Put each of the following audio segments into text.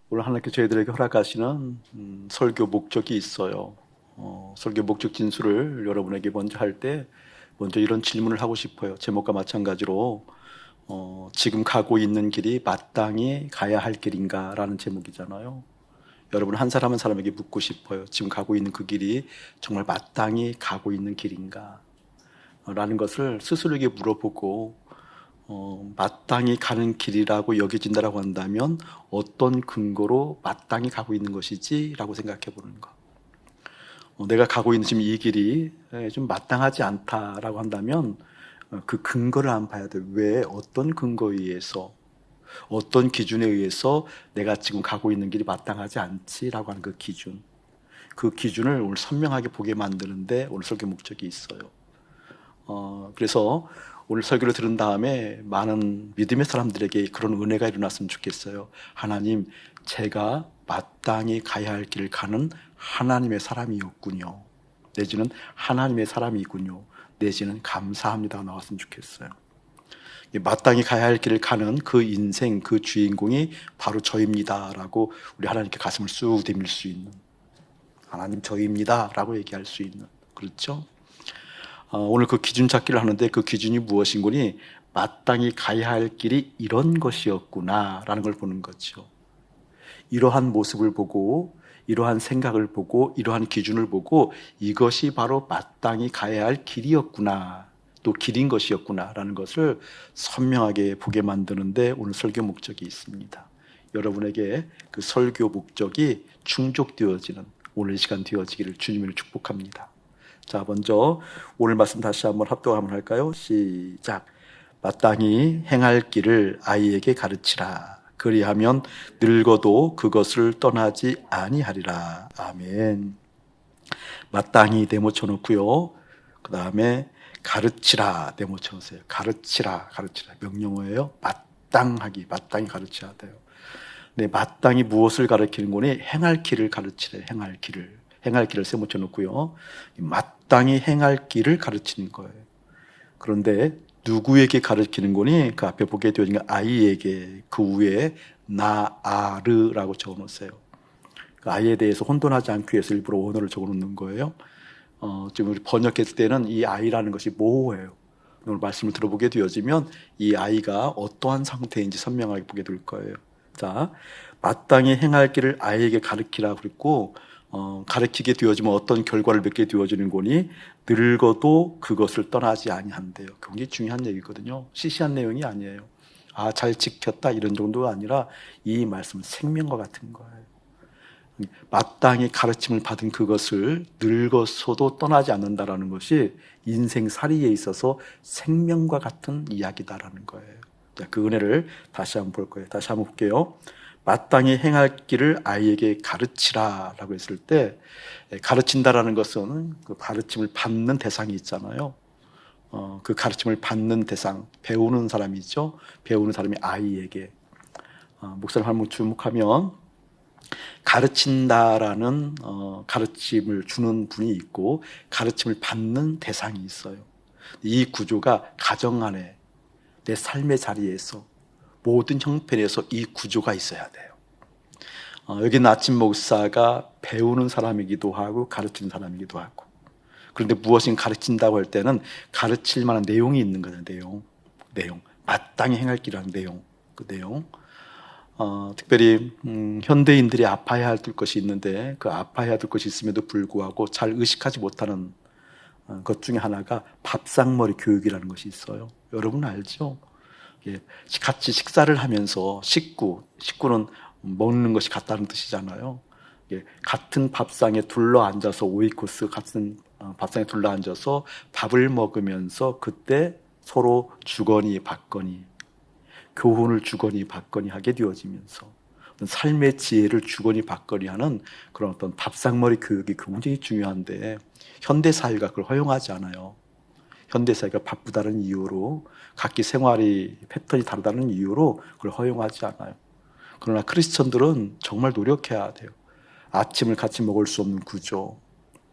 오늘 하나님께 저희들에게 허락하시는 설교 목적이 있어요. 설교 목적 진술을 여러분에게 먼저 할 때 먼저 이런 질문을 하고 싶어요. 제목과 마찬가지로 지금 가고 있는 길이 마땅히 가야 할 길인가? 라는 제목이잖아요. 여러분 한 사람 한 사람에게 묻고 싶어요. 지금 가고 있는 그 길이 정말 마땅히 가고 있는 길인가? 라는 것을 스스로에게 물어보고 마땅히 가는 길이라고 여겨진다라고 한다면 어떤 근거로 마땅히 가고 있는 것이지? 라고 생각해 보는 것. 내가 가고 있는 지금 이 길이 좀 마땅하지 않다라고 한다면 그 근거를 한번 봐야 돼요. 왜, 어떤 근거에 의해서, 어떤 기준에 의해서 내가 지금 가고 있는 길이 마땅하지 않지라고 하는 그 기준. 그 기준을 오늘 선명하게 보게 만드는데 오늘 설교 목적이 있어요. 그래서 오늘 설교를 들은 다음에 많은 믿음의 사람들에게 그런 은혜가 일어났으면 좋겠어요. 하나님, 제가 마땅히 가야 할 길을 가는 하나님의 사람이었군요. 내지는 하나님의 사람이군요. 내지는 감사합니다가 나왔으면 좋겠어요. 마땅히 가야 할 길을 가는 그 인생, 그 주인공이 바로 저입니다라고 우리 하나님께 가슴을 쑥 내밀 수 있는, 하나님 저입니다라고 얘기할 수 있는, 그렇죠? 오늘 그 기준 찾기를 하는데 그 기준이 무엇인고니 마땅히 가야 할 길이 이런 것이었구나라는 걸 보는 거죠. 이러한 모습을 보고, 이러한 생각을 보고, 이러한 기준을 보고 이것이 바로 마땅히 가야 할 길이었구나, 또 길인 것이었구나라는 것을 선명하게 보게 만드는데 오늘 설교 목적이 있습니다. 여러분에게 그 설교 목적이 충족되어지는 오늘 이 시간 되어지기를 주님을 축복합니다. 자, 먼저 오늘 말씀 다시 한번 합독 한번 할까요? 시작. 마땅히 행할 길을 아이에게 가르치라. 그리하면 늙어도 그것을 떠나지 아니하리라. 아멘. 마땅히 네모 쳐놓고요. 그 다음에 가르치라 네모 쳐놓으세요. 가르치라, 가르치라. 명령어예요. 마땅하기, 마땅히 가르쳐야 돼요. 네, 마땅히 무엇을 가르치는 거니? 행할 길을 가르치래. 행할 길을. 행할 길을 세모 쳐놓고요. 마땅히 행할 길을 가르치는 거예요. 그런데 누구에게 가르치는 거니? 그 앞에 보게 되어진 아이에게, 그 위에 나아르라고 적어놓으세요. 그 아이에 대해서 혼돈하지 않기 위해서 일부러 원어를 적어놓는 거예요. 지금 우리 번역했을 때는 이 아이라는 것이 모호해요. 오늘 말씀을 들어보게 되어지면 이 아이가 어떠한 상태인지 선명하게 보게 될 거예요. 자, 마땅히 행할 길을 아이에게 가르치라 그랬고, 가르치게 되어지면 어떤 결과를 맺게 되어지는 거니? 늙어도 그것을 떠나지 아니한대요. 굉장히 중요한 얘기거든요. 시시한 내용이 아니에요. 아, 잘 지켰다 이런 정도가 아니라 이 말씀은 생명과 같은 거예요. 마땅히 가르침을 받은 그것을 늙어서도 떠나지 않는다라는 것이 인생살이에 있어서 생명과 같은 이야기다라는 거예요. 그 은혜를 다시 한번 볼 거예요. 다시 한번 볼게요. 마땅히 행할 길을 아이에게 가르치라라고 했을 때, 가르친다라는 것은 그 가르침을 받는 대상이 있잖아요. 그 가르침을 받는 대상, 배우는 사람이죠. 배우는 사람이 아이에게. 목사님 한번 주목하면 가르친다라는 가르침을 주는 분이 있고 가르침을 받는 대상이 있어요. 이 구조가 가정 안에, 내 삶의 자리에서, 모든 형편에서 이 구조가 있어야 돼요. 여기는 아침 목사가 배우는 사람이기도 하고 가르치는 사람이기도 하고, 그런데 무엇인 가르친다고 할 때는 가르칠 만한 내용이 있는 거죠. 내용 마땅히 행할 길이라는 내용, 그 내용. 특별히 현대인들이 아파해야 할 것이 있는데 그 아파해야 될 것이 있음에도 불구하고 잘 의식하지 못하는 것 중에 하나가 밥상머리 교육이라는 것이 있어요. 여러분 알죠? 같이 식사를 하면서 식구는 먹는 것이 같다는 뜻이잖아요. 같은 밥상에 둘러 앉아서 5위 코스 같은 밥상에 둘러 앉아서 밥을 먹으면서 그때 서로 주거니 받거니, 교훈을 주거니 받거니 하게 되어지면서 삶의 지혜를 주거니 받거니 하는 그런 어떤 밥상머리 교육이 굉장히 중요한데 현대 사회가 그걸 허용하지 않아요. 현대 사회가 바쁘다는 이유로, 각기 생활이 패턴이 다르다는 이유로 그걸 허용하지 않아요. 그러나 크리스천들은 정말 노력해야 돼요. 아침을 같이 먹을 수 없는 구조,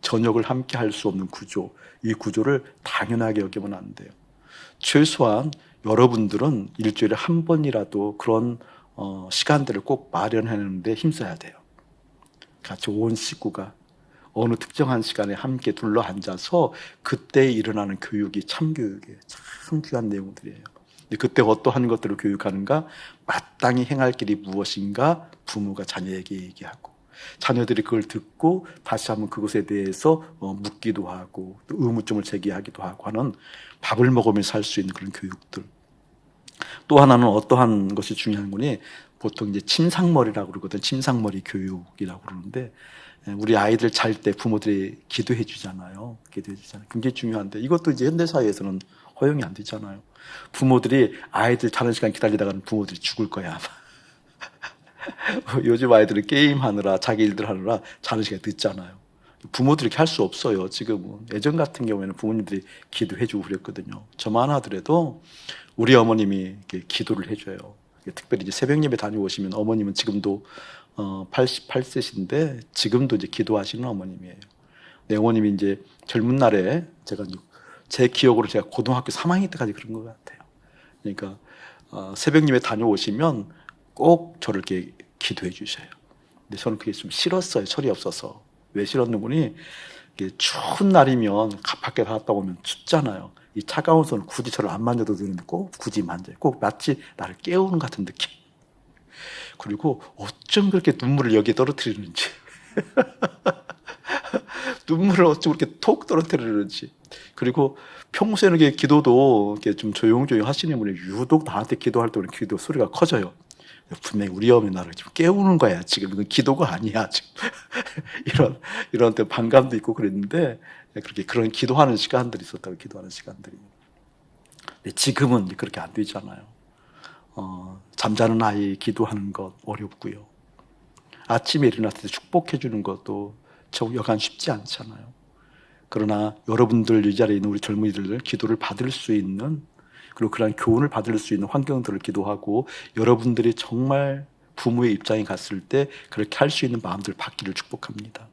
저녁을 함께 할 수 없는 구조, 이 구조를 당연하게 여기면 안 돼요. 최소한 여러분들은 일주일에 한 번이라도 그런 시간들을 꼭 마련하는데 힘써야 돼요. 같이 온 식구가 어느 특정한 시간에 함께 둘러 앉아서 그때 일어나는 교육이 참교육이에요. 참 귀한 내용들이에요. 근데 그때 어떠한 것들을 교육하는가? 마땅히 행할 길이 무엇인가? 부모가 자녀에게 얘기하고 자녀들이 그걸 듣고 다시 한번 그것에 대해서 묻기도 하고 또 의무점을 제기하기도 하고 하는 밥을 먹으면서 할 수 있는 그런 교육들. 또 하나는 어떠한 것이 중요한 거니 보통 이제 침상머리라고 그러거든. 침상머리 교육이라고 그러는데 우리 아이들 잘 때 부모들이 기도해 주잖아요. 기도해 주잖아요. 굉장히 중요한데 이것도 이제 현대사회에서는 허용이 안 되잖아요. 부모들이 아이들 자는 시간 기다리다가는 부모들이 죽을 거야 아마. 요즘 아이들은 게임하느라 자기 일들 하느라 자는 시간이 늦잖아요. 부모들이 이렇게 할 수 없어요. 지금은. 예전 같은 경우에는 부모님들이 기도해주고 그랬거든요. 저만 하더라도 우리 어머님이 이렇게 기도를 해줘요. 특별히 이제 새벽 예배 다녀오시면 어머님은 지금도 88세신데 지금도 이제 기도하시는 어머님이에요. 내 어머님이 이제 젊은 날에 제 기억으로 제가 고등학교 3학년 때까지 그런 것 같아요. 그러니까 새벽 예배 다녀오시면 꼭 저를 이렇게 기도해 주셔요. 근데 저는 그게 좀 싫었어요. 철이 없어서. 왜 싫었는구니? 추운 날이면 밖에 나갔다 오면 춥잖아요. 이 차가운 손을 굳이 저를 안 만져도 되는데 꼭 굳이 만져요. 꼭 마치 나를 깨우는 같은 느낌. 그리고 어쩜 그렇게 눈물을 여기에 떨어뜨리는지. 눈물을 어쩜 그렇게 톡 떨어뜨리는지. 그리고 평소에는 기도도 이렇게 좀 조용조용 하시는 분이 유독 나한테 기도할 때는 기도 소리가 커져요. 분명히 우리 어머니 나를 지금 깨우는 거야. 지금 이건 기도가 아니야. 지금 이런 때 반감도 있고 그랬는데 그렇게 그런 기도하는 시간들이 있었다고 기도하는 시간들이. 근데 지금은 그렇게 안 되잖아요. 잠자는 아이 기도하는 것 어렵고요. 아침에 일어났을 때 축복해 주는 것도 여간 쉽지 않잖아요. 그러나 여러분들 이 자리에 있는 우리 젊은이들 기도를 받을 수 있는 그리고 그러한 교훈을 받을 수 있는 환경들을 기도하고 여러분들이 정말 부모의 입장에 갔을 때 그렇게 할 수 있는 마음들 받기를 축복합니다.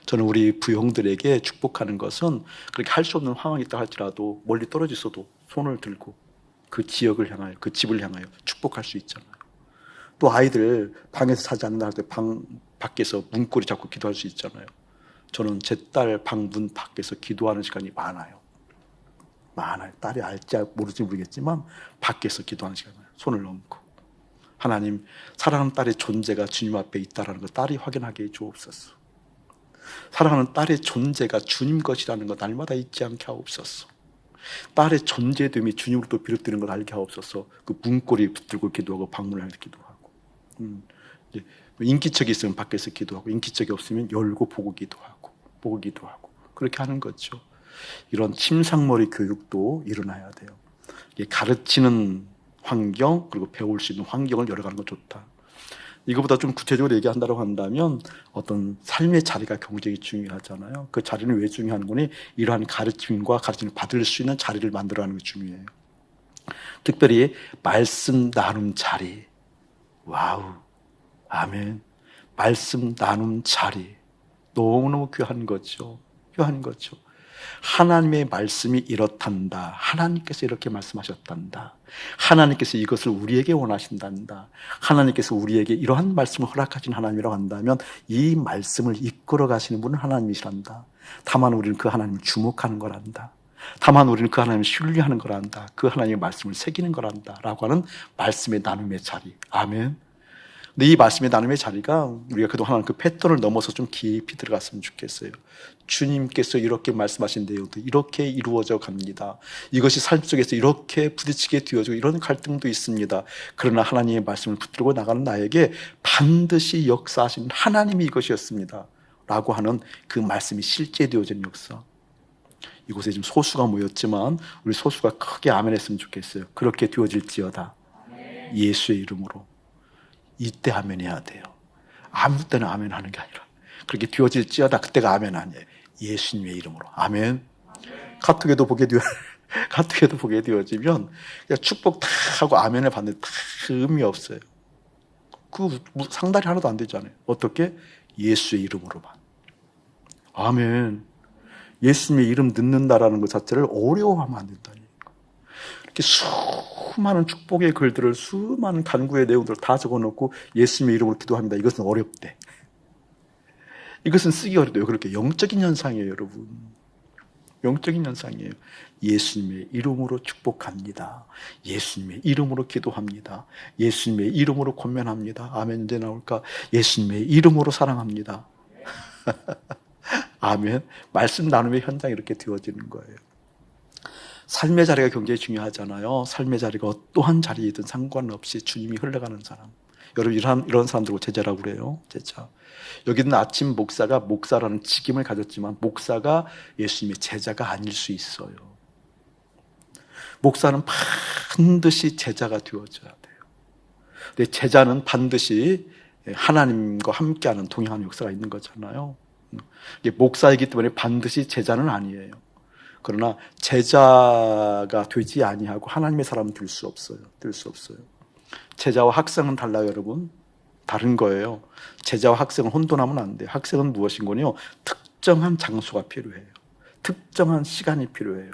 저는 우리 부형들에게 축복하는 것은 그렇게 할 수 없는 상황이 있다 할지라도 멀리 떨어져 있어도 손을 들고 그 지역을 향하여 그 집을 향하여 축복할 수 있잖아요. 또 아이들 방에서 자지 않는다 할 때 방 밖에서 문고리 잡고 기도할 수 있잖아요. 저는 제 딸 방 문 밖에서 기도하는 시간이 많아요. 딸이 알지 모르지 모르겠지만 밖에서 기도하는 시간에 손을 얹고 하나님 사랑하는 딸의 존재가 주님 앞에 있다는 걸 딸이 확인하게 해주옵소서. 사랑하는 딸의 존재가 주님 것이라는 것 날마다 잊지 않게 하옵소서. 딸의 존재됨이 주님으로부터 비롯되는 걸 알게 하옵소서. 그 문고리 붙들고 기도하고 방문을 할 때 기도하고 인기척이 있으면 밖에서 기도하고 인기척이 없으면 열고 보고 기도하고 그렇게 하는 거죠. 이런 침상머리 교육도 일어나야 돼요. 가르치는 환경 그리고 배울 수 있는 환경을 열어가는 건 좋다. 이거보다 좀 구체적으로 얘기한다고 한다면 어떤 삶의 자리가 굉장히 중요하잖아요. 그 자리는 왜 중요한 거니? 이러한 가르침과 가르침을 받을 수 있는 자리를 만들어가는 게 중요해요. 특별히 말씀 나눔 자리. 와우, 아멘. 말씀 나눔 자리 너무너무 귀한 거죠. 귀한 거죠. 하나님의 말씀이 이렇단다. 하나님께서 이렇게 말씀하셨단다. 하나님께서 이것을 우리에게 원하신단다. 하나님께서 우리에게 이러한 말씀을 허락하신 하나님이라고 한다면 이 말씀을 이끌어 가시는 분은 하나님이시란다. 다만 우리는 그 하나님을 주목하는 거란다. 다만 우리는 그 하나님을 신뢰하는 거란다. 그 하나님의 말씀을 새기는 거란다. 라고 하는 말씀의 나눔의 자리. 아멘. 근데 이 말씀의 나눔의 자리가 우리가 그동안 그 패턴을 넘어서 좀 깊이 들어갔으면 좋겠어요. 주님께서 이렇게 말씀하신 내용도 이렇게 이루어져 갑니다. 이것이 삶 속에서 이렇게 부딪히게 되어지고 이런 갈등도 있습니다. 그러나 하나님의 말씀을 붙들고 나가는 나에게 반드시 역사하신 하나님이 이것이었습니다. 라고 하는 그 말씀이 실제 되어지는 역사. 이곳에 지금 소수가 모였지만 우리 소수가 크게 아멘했으면 좋겠어요. 그렇게 되어질지어다. 예수의 이름으로. 이때 아멘 해야 돼요. 아무 때나 아멘 하는 게 아니라 그렇게 되어질지어다 그때가 아멘 아니에요. 예수님의 이름으로 아멘. 카톡에도 보게 되어지면 그냥 축복 다 하고 아멘을 받는데 다 의미 없어요. 그 상달이 하나도 안 되잖아요. 어떻게? 예수의 이름으로만. 아멘. 예수님의 이름 듣는다라는 것 자체를 어려워하면 안 된다니까. 이렇게 수많은 축복의 글들을, 수많은 간구의 내용들을 다 적어놓고 예수님의 이름으로 기도합니다. 이것은 어렵대. 이것은 쓰기 어렵대요. 그렇게 영적인 현상이에요, 여러분. 영적인 현상이에요. 예수님의 이름으로 축복합니다. 예수님의 이름으로 기도합니다. 예수님의 이름으로 권면합니다. 아멘. 언제 나올까? 예수님의 이름으로 사랑합니다. 아멘. 말씀 나눔의 현장이 이렇게 되어지는 거예요. 삶의 자리가 굉장히 중요하잖아요. 삶의 자리가 어떠한 자리이든 상관없이 주님이 흘러가는 사람. 여러분, 이런 사람들을 제자라고 그래요. 제자. 여기는 아침 목사가 목사라는 직임을 가졌지만 목사가 예수님의 제자가 아닐 수 있어요. 목사는 반드시 제자가 되어져야 돼요. 근데 제자는 반드시 하나님과 함께하는 동행하는 역사가 있는 거잖아요. 목사이기 때문에 반드시 제자는 아니에요. 그러나 제자가 되지 아니하고 하나님의 사람은 될 수 없어요. 될 수 없어요. 제자와 학생은 달라요, 여러분. 다른 거예요. 제자와 학생은 혼돈하면 안 돼요. 학생은 무엇인가요? 특정한 장소가 필요해요. 특정한 시간이 필요해요.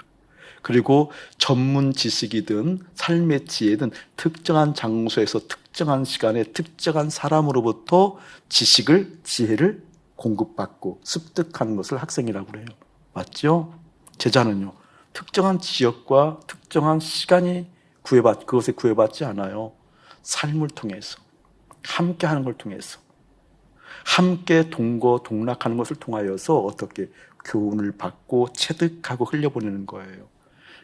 그리고 전문 지식이든 삶의 지혜든 특정한 장소에서 특정한 시간에 특정한 사람으로부터 지식을, 지혜를 공급받고 습득하는 것을 학생이라고 해요. 맞죠? 제자는요, 특정한 지역과 특정한 시간이 그것에 구애받지 않아요. 삶을 통해서, 함께 하는 걸 통해서, 함께 동거동락하는 것을 통하여서 어떻게 교훈을 받고 체득하고 흘려보내는 거예요.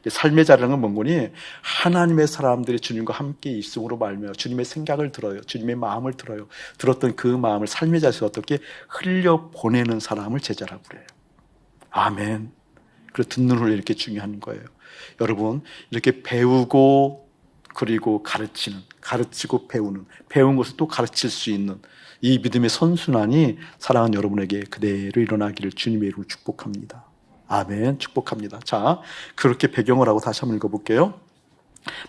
삶의 자리라는 건 뭔 거니? 하나님의 사람들이 주님과 함께 있음으로 말미암아 주님의 생각을 들어요. 주님의 마음을 들어요. 들었던 그 마음을 삶의 자리에서 어떻게 흘려보내는 사람을 제자라고 그래요. 아멘. 그래서 듣는 훈련이 이렇게 중요한 거예요. 여러분, 이렇게 배우고 그리고 가르치고 배운 것을 또 가르칠 수 있는 이 믿음의 선순환이 사랑하는 여러분에게 그대로 일어나기를 주님의 이름으로 축복합니다. 아멘. 축복합니다. 자, 그렇게 배경을 하고 다시 한번 읽어볼게요.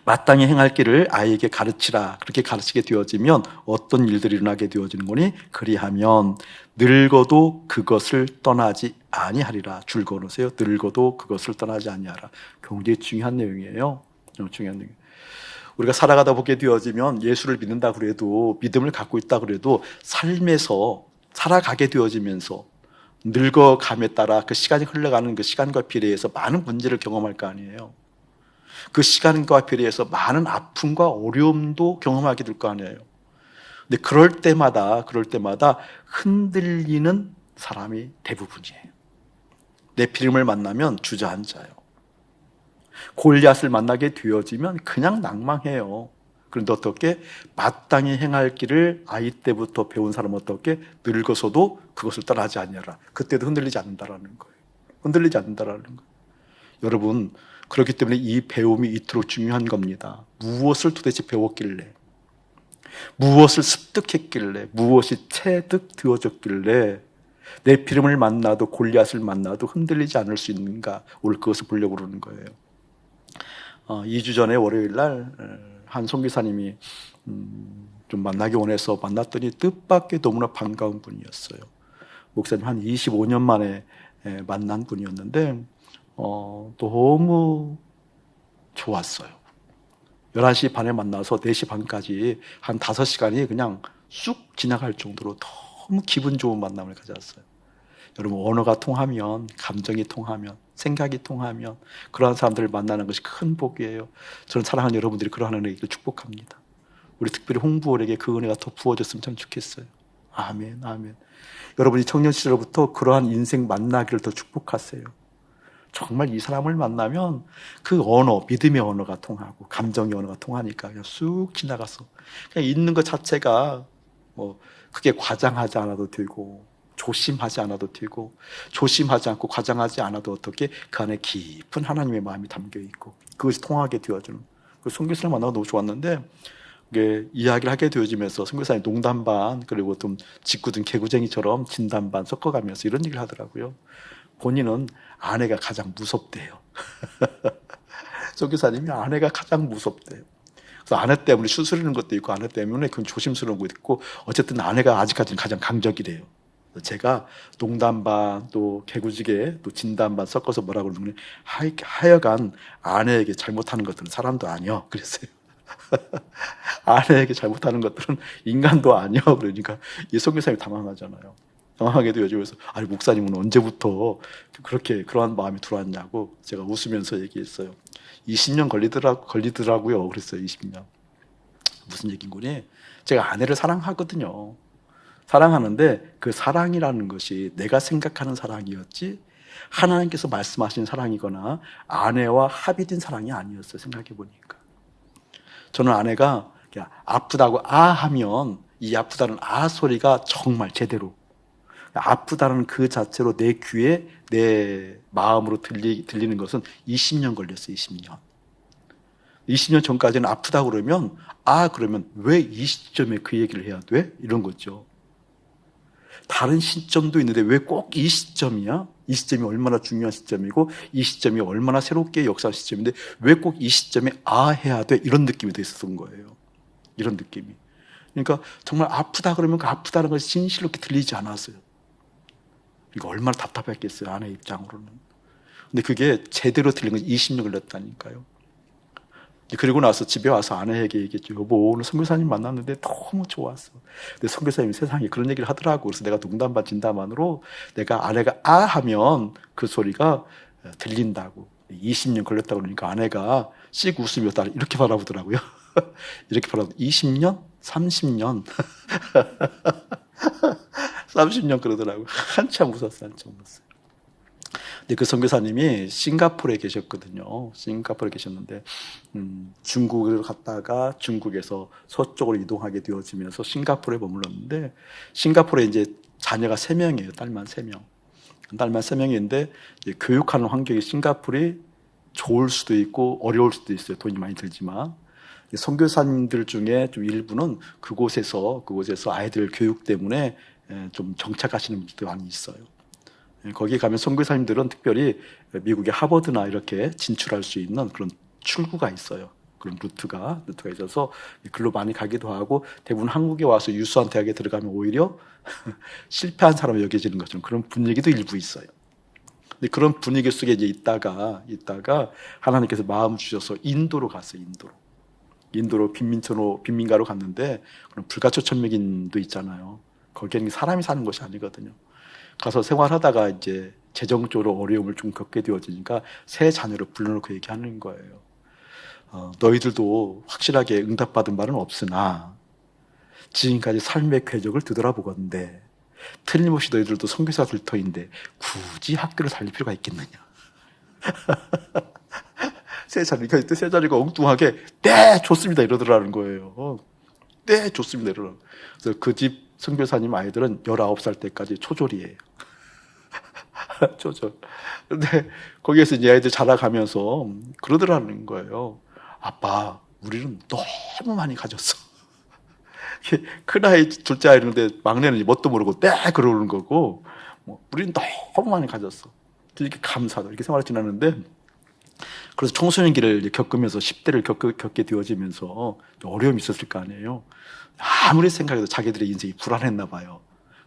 마땅히 행할 길을 아이에게 가르치라. 그렇게 가르치게 되어지면 어떤 일들이 일어나게 되어지는 거니? 그리하면 늙어도 그것을 떠나지 아니하리라. 줄 걸으세요. 늙어도 그것을 떠나지 아니하라. 굉장히 중요한 내용이에요. 중요한 내용. 우리가 살아가다 보게 되어지면 예수를 믿는다 그래도, 믿음을 갖고 있다 그래도 삶에서 살아가게 되어지면서 늙어감에 따라 그 시간이 흘러가는 그 시간과 비례해서 많은 문제를 경험할 거 아니에요. 그 시간과 비례해서 많은 아픔과 어려움도 경험하게 될 거 아니에요. 근데 그럴 때마다 흔들리는 사람이 대부분이에요. 네피림을 만나면 주저앉아요. 골리앗을 만나게 되어지면 그냥 낭망해요. 그런데 어떻게? 마땅히 행할 길을 아이 때부터 배운 사람은 어떻게? 늙어서도 그것을 떠나지 아니하라. 그때도 흔들리지 않는다라는 거예요. 흔들리지 않는다라는 거예요. 여러분, 그렇기 때문에 이 배움이 이토록 중요한 겁니다. 무엇을 도대체 배웠길래, 무엇을 습득했길래, 무엇이 체득되어졌길래 네피림을 만나도 골리앗을 만나도 흔들리지 않을 수 있는가? 오늘 그것을 보려고 그러는 거예요. 2주 전에 월요일 날 한 선교사님이 좀 만나기 원해서 만났더니 뜻밖의 너무나 반가운 분이었어요. 목사님 한 25년 만에 만난 분이었는데 너무 좋았어요. 11시 반에 만나서 4시 반까지 한 5시간이 그냥 쑥 지나갈 정도로 너무 기분 좋은 만남을 가졌어요. 여러분, 언어가 통하면, 감정이 통하면, 생각이 통하면 그러한 사람들을 만나는 것이 큰 복이에요. 저는 사랑하는 여러분들이 그러한 은혜를 축복합니다. 우리 특별히 홍부월에게 그 은혜가 더 부어졌으면 참 좋겠어요. 아멘, 아멘. 여러분이 청년 시절부터 그러한 인생 만나기를 더 축복하세요. 정말 이 사람을 만나면 그 언어, 믿음의 언어가 통하고 감정의 언어가 통하니까 그냥 쑥 지나가서 그냥 있는 것 자체가 뭐 크게 과장하지 않아도 되고 조심하지 않아도 되고 조심하지 않고 과장하지 않아도 어떻게 그 안에 깊은 하나님의 마음이 담겨 있고 그것이 통하게 되어주는 그 선교사를 만나고 너무 좋았는데 이게 이야기를 하게 되어지면서 선교사님 농담 반 그리고 좀 짓궂은 개구쟁이처럼 진담 반 섞어가면서 이런 얘기를 하더라고요. 본인은 아내가 가장 무섭대요. 선교사님이 아내가 가장 무섭대요. 그래서 아내 때문에 수술하는 것도 있고 아내 때문에 그건 조심스러운 것도 있고 어쨌든 아내가 아직까지는 가장 강적이래요. 제가 농담반 또 개구지게 또 진담반 섞어서 뭐라고 그러는 하여간 아내에게 잘못하는 것들은 사람도 아니여 그랬어요. 아내에게 잘못하는 것들은 인간도 아니여. 그러니까 이 선교사님이 당황하잖아요. 당황하게도 요즘에서 아니 목사님은 언제부터 그렇게 그러한 마음이 들어왔냐고 제가 웃으면서 얘기했어요. 20년 걸리더라고요. 그랬어요. 20년. 무슨 얘기인 거니? 제가 아내를 사랑하거든요. 사랑하는데 그 사랑이라는 것이 내가 생각하는 사랑이었지 하나님께서 말씀하신 사랑이거나 아내와 합의된 사랑이 아니었어요. 생각해 보니까. 저는 아내가 아프다고 아 하면 이 아프다는 아 소리가 정말 제대로 아프다는 그 자체로 내 귀에 내 마음으로 들리는 것은 20년 걸렸어요. 20년. 20년 전까지는 아프다고 그러면 아 그러면 왜 이 시점에 그 얘기를 해야 돼? 이런 거죠. 다른 시점도 있는데 왜 꼭 이 시점이야? 이 시점이 얼마나 중요한 시점이고 이 시점이 얼마나 새롭게 역사할 시점인데 왜 꼭 이 시점에 아 해야 돼? 이런 느낌이 돼 있었던 거예요. 이런 느낌이. 그러니까 정말 아프다 그러면 그 아프다는 것이 진실롭게 들리지 않았어요. 그러니까 얼마나 답답했겠어요. 아내 입장으로는. 근데 그게 제대로 들린 건 20년 걸렸다니까요. 그리고 나서 집에 와서 아내에게 얘기했죠. 여보 오늘 선교사님 만났는데 너무 좋았어. 근데 선교사님이 세상에 그런 얘기를 하더라고. 그래서 내가 농담반 진담반으로 내가 아내가 아 하면 그 소리가 들린다고. 20년 걸렸다고 그러니까 아내가 씩 웃으며 나를 이렇게 바라보더라고요. 이렇게 바라보고 20년? 30년? 30년 그러더라고요. 한참 웃었어요. 한참 웃었어요. 근데 그 선교사님이 싱가포르에 계셨거든요. 싱가포르에 계셨는데 중국을 갔다가 중국에서 서쪽으로 이동하게 되어지면서 싱가포르에 머물렀는데 싱가포르에 이제 자녀가 3명이에요. 딸만 3명. 딸만 3명인데 교육하는 환경이 싱가포르이 좋을 수도 있고 어려울 수도 있어요. 돈이 많이 들지만. 선교사님들 중에 좀 일부는 그곳에서 아이들 교육 때문에 좀 정착하시는 분들도 많이 있어요. 거기 가면 선교사님들은 특별히 미국의 하버드나 이렇게 진출할 수 있는 그런 출구가 있어요. 그런 루트가 있어서 글로 많이 가기도 하고 대부분 한국에 와서 유수한 대학에 들어가면 오히려 실패한 사람이 여겨지는 것처럼 그런 분위기도 일부 있어요. 근데 그런 분위기 속에 이제 있다가 하나님께서 마음 주셔서 인도로 갔어요. 인도로 빈민가로 갔는데 그런 불가초천맥인도 있잖아요. 거기에는 사람이 사는 곳이 아니거든요. 가서 생활하다가 이제 재정적으로 어려움을 좀 겪게 되어지니까 새 자녀를 불러놓고 얘기하는 거예요. 너희들도 확실하게 응답받은 바는 없으나 지금까지 삶의 궤적을 되돌아보건대 틀림없이 너희들도 선교사들 터인데 굳이 학교를 다닐 필요가 있겠느냐. 세 자리가 엉뚱하게 네 좋습니다 이러더라는 거예요. 네 좋습니다 이러더라고요. 그래서 그 집 선교사님 아이들은 19살 때까지 초졸이에요. 초졸. 근데 거기에서 이제 아이들 자라가면서 그러더라는 거예요. 아빠 우리는 너무 많이 가졌어. 큰아이 둘째 아이인데 막내는 뭣도 모르고 네 그러는 거고 우리는 너무 많이 가졌어. 이렇게 감사하다 이렇게 생활을 지났는데 그래서 청소년기를 겪으면서 10대를 겪게 되어지면서 어려움이 있었을 거 아니에요. 아무리 생각해도 자기들의 인생이 불안했나 봐요.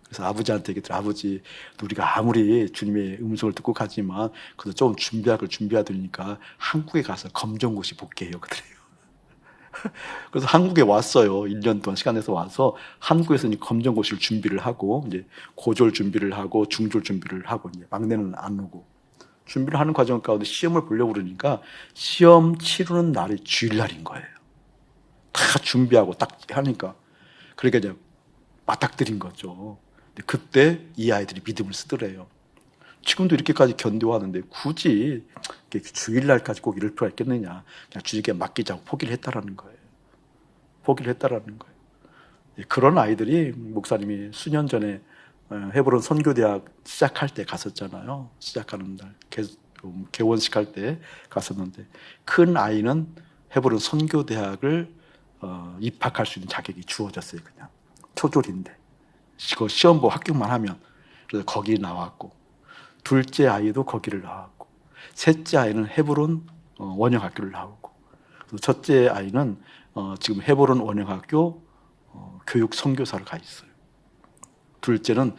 그래서 아버지한테 얘기했더니 아버지 우리가 아무리 주님의 음성을 듣고 가지만 그래도 조금 준비하더니까 한국에 가서 검정고시 복귀해요. 그래요. 그래서 한국에 왔어요. 1년 동안 시간 내서 와서 한국에서 검정고시를 준비를 하고 이제 고졸 준비를 하고 중졸 준비를 하고 이제 막내는 안 오고 준비를 하는 과정 가운데 시험을 보려고 그러니까 시험 치르는 날이 주일날인 거예요. 다 준비하고 딱 하니까 그러니까 이제 맞닥뜨린 거죠. 근데 그때 이 아이들이 믿음을 쓰더래요. 지금도 이렇게까지 견뎌하는데 굳이 주일날까지 꼭 이럴 필요가 있겠느냐. 그냥 주님께 맡기자고 포기를 했다라는 거예요. 그런 아이들이 목사님이 수년 전에 헤브론 선교대학 시작할 때 갔었잖아요. 시작하는 날 개원식 할 때 갔었는데 큰 아이는 헤브론 선교대학을 입학할 수 있는 자격이 주어졌어요. 그냥 초졸인데 시험 보고 합격만 하면 그래서 거기 나왔고 둘째 아이도 거기를 나왔고 셋째 아이는 헤브론 원형학교를 나오고 첫째 아이는 지금 헤브론 원형학교 교육 선교사를 가 있어요. 둘째는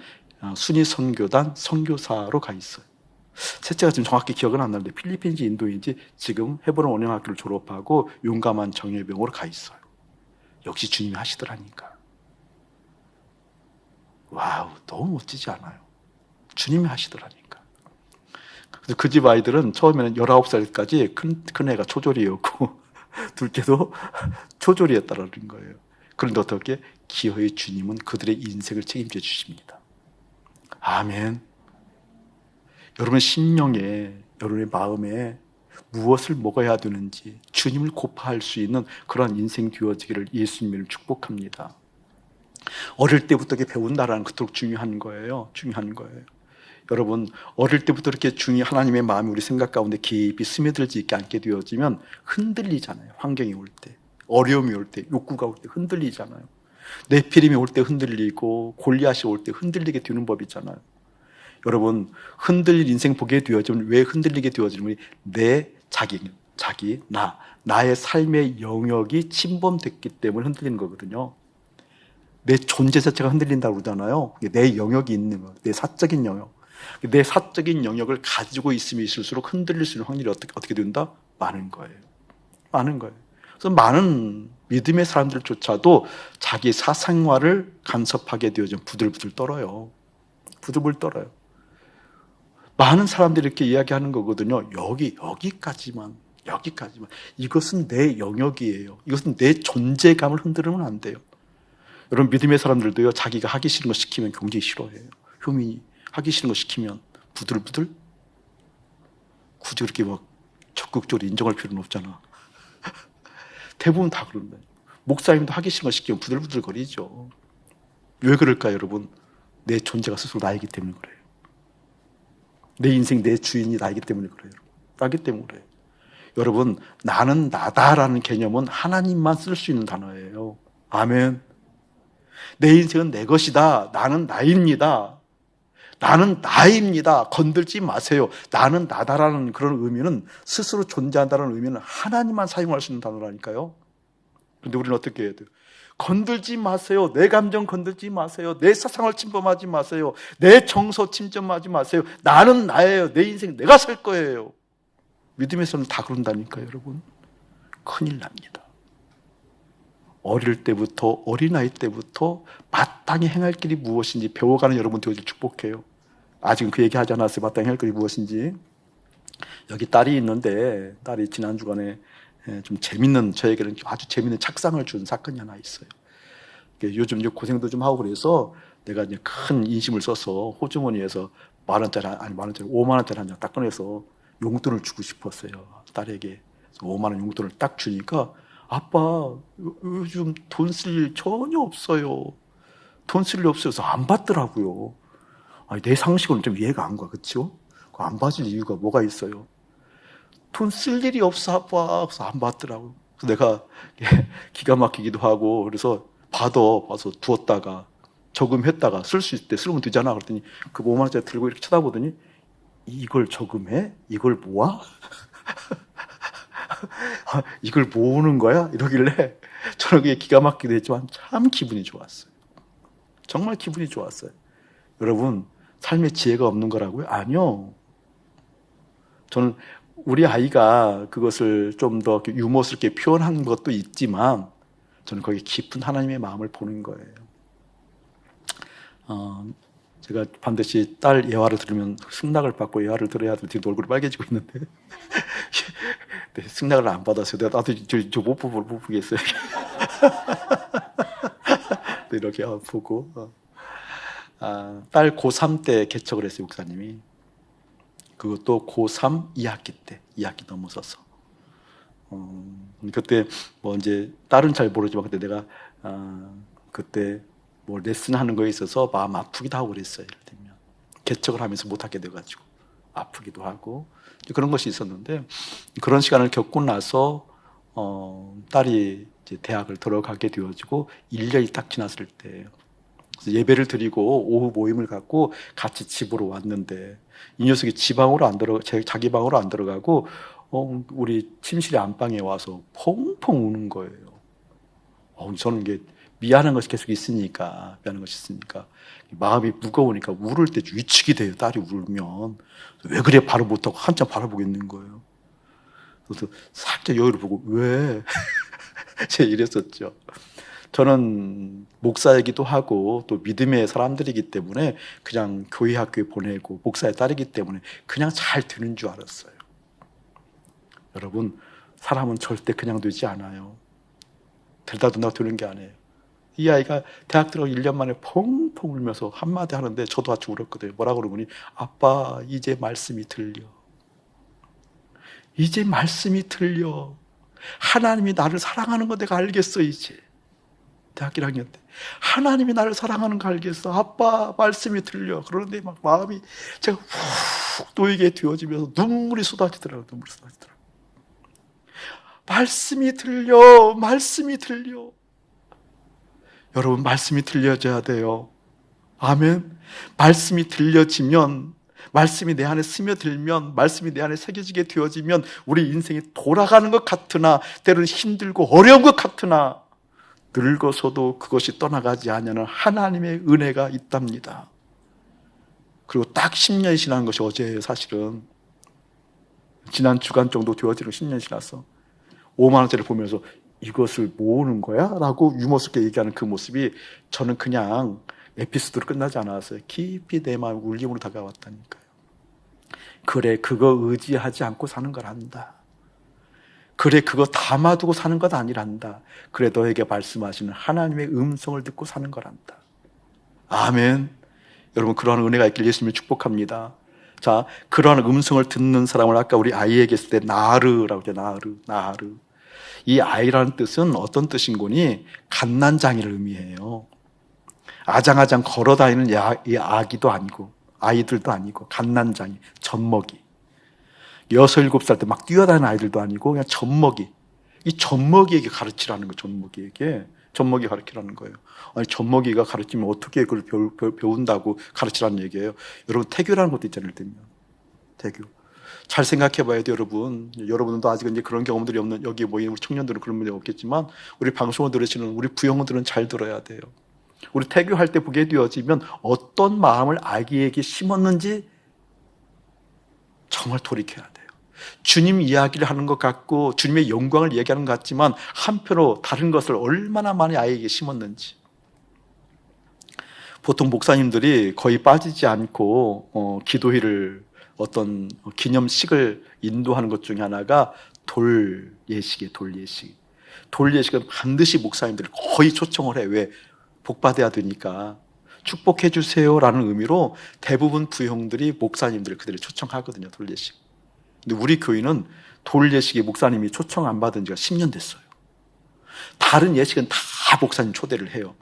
순위 선교단 선교사로 가 있어요. 셋째가 지금 정확히 기억은 안 나는데 필리핀인지 인도인지 지금 헤브론 원영학교를 졸업하고 용감한 정예병으로 가 있어요. 역시 주님이 하시더라니까. 와우, 너무 멋지지 않아요? 주님이 하시더라니까. 그래서 그 집 아이들은 처음에는 19살까지 큰 애가 초졸이었고 둘째도 초졸이었다는 거예요. 그런데 어떻게? 기어이 주님은 그들의 인생을 책임져 주십니다. 아멘. 여러분 심령에, 여러분의 마음에 무엇을 먹어야 되는지 주님을 고파할 수 있는 그런 인생 되어지기를 예수님을 축복합니다. 어릴 때부터 배운다라는 그토록 중요한 거예요. 중요한 거예요. 여러분 어릴 때부터 이렇게 하나님의 마음이 우리 생각 가운데 깊이 스며들지 않게 되어지면 흔들리잖아요. 환경이 올 때, 어려움이 올 때, 욕구가 올 때 흔들리잖아요. 네피림이 올 때 흔들리고 골리앗이 올 때 흔들리게 되는 법이잖아요. 여러분 흔들릴 인생 보게 되어지면 왜 흔들리게 되어지면 내 나의 삶의 영역이 침범됐기 때문에 흔들리는 거거든요. 내 존재 자체가 흔들린다고 그러잖아요. 내 영역이 있는 거, 내 사적인 영역. 내 사적인 영역을 가지고 있으면 있을수록 흔들릴 수 있는 확률이 어떻게 된다? 많은 거예요. 많은 거예요. 그래서 많은 믿음의 사람들조차도 자기 사생활을 간섭하게 되어지면 부들부들 떨어요. 부들부들 떨어요. 많은 사람들이 이렇게 이야기하는 거거든요. 여기까지만. 이것은 내 영역이에요. 이것은 내 존재감을 흔들면 안 돼요. 여러분 믿음의 사람들도요. 자기가 하기 싫은 거 시키면 굉장히 싫어해요. 효민이 하기 싫은 거 시키면 부들부들. 굳이 그렇게 막 적극적으로 인정할 필요는 없잖아. 대부분 다 그런다. 목사님도 하기 싫은 거 시키면 부들부들 거리죠. 왜 그럴까요, 여러분? 내 존재가 스스로 나이기 때문에 그래요. 내 인생, 내 주인이 나이기 때문에 그래요. 나기 때문에 그래요. 여러분, 나는 나다라는 개념은 하나님만 쓸 수 있는 단어예요. 아멘. 내 인생은 내 것이다. 나는 나입니다. 나는 나입니다. 건들지 마세요. 나는 나다라는 그런 의미는 스스로 존재한다는 의미는 하나님만 사용할 수 있는 단어라니까요. 그런데 우리는 어떻게 해야 돼요? 건들지 마세요. 내 감정 건들지 마세요. 내 사상을 침범하지 마세요. 내 정서 침범하지 마세요. 나는 나예요. 내 인생 내가 살 거예요. 믿음에서는 다 그런다니까요, 여러분. 큰일 납니다. 어릴 때부터, 어린아이 때부터 마땅히 행할 길이 무엇인지 배워가는 여러분 되어질 축복해요. 아직은 그 얘기 하지 않았어요. 마땅히 행할 길이 무엇인지. 여기 딸이 있는데, 딸이 지난 주간에 좀 재밌는, 저에게는 아주 재밌는 착상을 준 사건이 하나 있어요. 요즘 고생도 좀 하고 그래서 내가 이제 큰 인심을 써서 호주머니에서 5만원짜리 한 장 딱 꺼내서 용돈을 주고 싶었어요. 딸에게. 5만원 용돈을 딱 주니까 아빠, 요즘 돈 쓸 일 전혀 없어요. 돈 쓸 일 없어요. 그래서 안 받더라고요. 아니, 내 상식으로는 좀 이해가 안 가, 그쵸? 안 받을 이유가 뭐가 있어요? 돈 쓸 일이 없어, 아빠. 그래서 안 받더라고요. 그래서 내가 기가 막히기도 하고, 그래서 봐서 두었다가, 저금했다가, 쓸 수 있을 때 쓰면 되잖아. 그랬더니 그 5만원짜리 들고 이렇게 쳐다보더니, 이걸 저금해? 이걸 모아? 이걸 모으는 거야? 이러길래 저는 그게 기가 막히기도 했지만 참 기분이 좋았어요. 정말 기분이 좋았어요. 여러분, 삶에 지혜가 없는 거라고요? 아니요. 저는 우리 아이가 그것을 좀 더 유머스럽게 표현한 것도 있지만 저는 거기에 깊은 하나님의 마음을 보는 거예요. 제가 반드시 딸 예화를 들으면 승낙을 받고 예화를 들어야 될 텐데 얼굴이 빨개지고 있는데 네, 승낙을 안 받아서 내가 나도 저 못 보겠어요. 이렇게 보고 딸 고3 때 개척을 했어요, 목사님이. 그것도 고3 2학기 때, 2학기 넘어서서. 그때 뭐 이제 딸은 잘 모르지만 그때 내가 그때 뭐 레슨하는 거에 있어서 마음 아프기도 하고 그랬어요. 예를 들면 개척을 하면서 못하게 돼가지고 아프기도 하고 그런 것이 있었는데 그런 시간을 겪고 나서 딸이 이제 대학을 들어가게 되어지고 1년이 딱 지났을 때예요. 그래서 예배를 드리고 오후 모임을 갖고 같이 집으로 왔는데 이 녀석이 자기 방으로 안 들어가고 우리 침실의 안방에 와서 펑펑 우는 거예요. 저는 이게 미안한 것이 계속 있으니까, 미안한 것이 있으니까 마음이 무거우니까 울을 때 위축이 돼요. 딸이 울면 왜 그래 바로 못하고 한참 바라보고 있는 거예요. 그래서 살짝 여유를 보고 왜? 제가 이랬었죠. 저는 목사이기도 하고 또 믿음의 사람들이기 때문에 그냥 교회 학교에 보내고 목사의 딸이기 때문에 그냥 잘 되는 줄 알았어요. 여러분, 사람은 절대 그냥 되지 않아요. 들다 둔다고 되는 게 아니에요. 이 아이가 대학 들어가고 1년 만에 펑펑 울면서 한마디 하는데 저도 같이 울었거든요. 뭐라고 그러더니 아빠 이제 말씀이 들려. 이제 말씀이 들려. 하나님이 나를 사랑하는 거 내가 알겠어 이제. 대학 1학년 때 하나님이 나를 사랑하는 거 알겠어. 아빠 말씀이 들려. 그러는데 막 마음이 제가 훅 놓이게 되어지면서 눈물이 쏟아지더라고요. 눈물이 쏟아지더라고요. 말씀이 들려. 말씀이 들려. 여러분, 말씀이 들려져야 돼요. 아멘. 말씀이 들려지면, 말씀이 내 안에 스며들면, 말씀이 내 안에 새겨지게 되어지면 우리 인생이 돌아가는 것 같으나 때로는 힘들고 어려운 것 같으나 늙어서도 그것이 떠나가지 않는 하나님의 은혜가 있답니다. 그리고 딱 10년이 지난 것이 어제예요. 사실은 지난 주간 정도 되어지는 10년이 지나서 5만 원짜리 보면서 이것을 모으는 거야? 라고 유머스럽게 얘기하는 그 모습이 저는 그냥 에피소드로 끝나지 않았어요. 깊이 내 마음 울림으로 다가왔다니까요. 그래, 그거 의지하지 않고 사는 걸 안다. 그래, 그거 담아두고 사는 것 아니란다. 그래, 너에게 말씀하시는 하나님의 음성을 듣고 사는 걸 안다. 아멘. 여러분, 그러한 은혜가 있길 예수님을 축복합니다. 자, 그러한 음성을 듣는 사람을 아까 우리 아이에게 했을 때 나르라고 해요. 나르. 이 아이라는 뜻은 어떤 뜻인 거니? 갓난장이를 의미해요. 아장아장 걸어다니는 이 아기도 아니고 아이들도 아니고 갓난장이, 젖먹이. 6, 7살 때 막 뛰어다니는 아이들도 아니고 그냥 젖먹이. 이 젖먹이에게 가르치라는 거예요. 젖먹이 가르치라는 거예요. 아니, 젖먹이가 가르치면 어떻게 그걸 배운다고 가르치라는 얘기예요. 여러분, 태교라는 것도 있잖아요. 태교. 잘 생각해 봐야 돼요, 여러분. 여러분도 아직은 이제 그런 경험들이 없는, 여기 모이는 우리 청년들은 그런 문제가 없겠지만, 우리 방송을 들으시는 우리 부형들은 잘 들어야 돼요. 우리 태교할 때 보게 되어지면 어떤 마음을 아기에게 심었는지 정말 돌이켜야 돼요. 주님 이야기를 하는 것 같고, 주님의 영광을 얘기하는 것 같지만, 한편으로 다른 것을 얼마나 많이 아이에게 심었는지. 보통 목사님들이 거의 빠지지 않고, 기도회를 어떤 기념식을 인도하는 것 중에 하나가 돌예식이에요. 돌예식은 반드시 목사님들이 거의 초청을 해요. 왜? 복받아야 되니까. 축복해 주세요라는 의미로 대부분 부형들이 목사님들을 그들을 초청하거든요. 돌예식. 근데 우리 교회는 돌예식에 목사님이 초청 안 받은 지가 10년 됐어요. 다른 예식은 다 목사님 초대를 해요.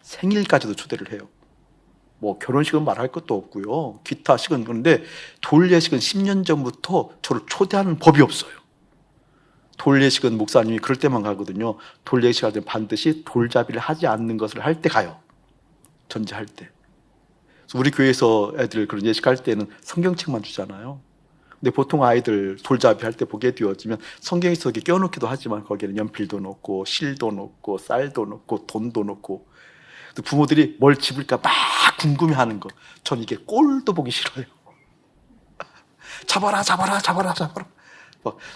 생일까지도 초대를 해요. 뭐 결혼식은 말할 것도 없고요. 기타 식은. 그런데 돌예식은 10년 전부터 저를 초대하는 법이 없어요. 돌예식은 목사님이 그럴 때만 가거든요. 돌예식 할 때 반드시 돌잡이를 하지 않는 것을 할 때 가요. 전제할 때. 그래서 우리 교회에서 애들 그런 예식할 때는 성경책만 주잖아요. 근데 보통 아이들 돌잡이 할 때 보게 되어지면 성경에 이렇게 껴놓기도 하지만 거기에는 연필도 넣고 실도 넣고 쌀도 넣고 돈도 넣고, 부모들이 뭘 집을까 막 궁금해하는 거. 전 이게 꼴도 보기 싫어요. 잡아라.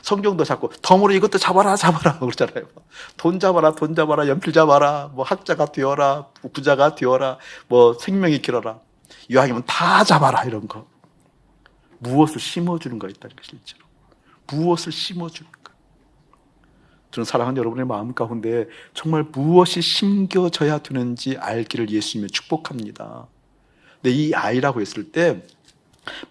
성경도 잡고 덤으로 이것도 잡아라 그러잖아요. 돈 잡아라, 연필 잡아라, 뭐 학자가 되어라, 부자가 되어라, 뭐 생명이 길어라. 이왕이면 다 잡아라, 이런 거. 무엇을 심어주는 거 있다는 거, 실제로. 무엇을 심어주는 거. 저는 사랑하는 여러분의 마음 가운데 정말 무엇이 심겨져야 되는지 알기를 예수님의 축복합니다. 근데 이 아이라고 했을 때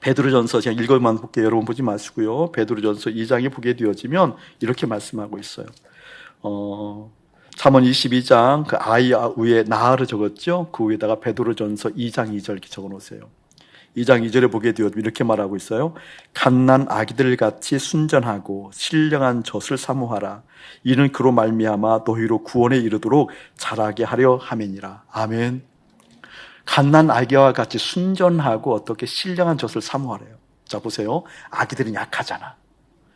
베드로전서, 제가 읽어만 볼게요. 여러분 보지 마시고요. 베드로전서 2장에 보게 되어지면 이렇게 말씀하고 있어요. 잠언 22장 그 아이 위에 나를 적었죠. 그 위에다가 베드로전서 2장 2절 이렇게 적어놓으세요. 2장 2절에 보게 되어지면 이렇게 말하고 있어요. 갓난 아기들 같이 순전하고 신령한 젖을 사모하라. 이는 그로 말미암아 너희로 구원에 이르도록 자라게 하려 함이니라. 아멘. 갓난 아기와 같이 순전하고 어떻게 신령한 젖을 사모하래요. 자, 보세요. 아기들은 약하잖아.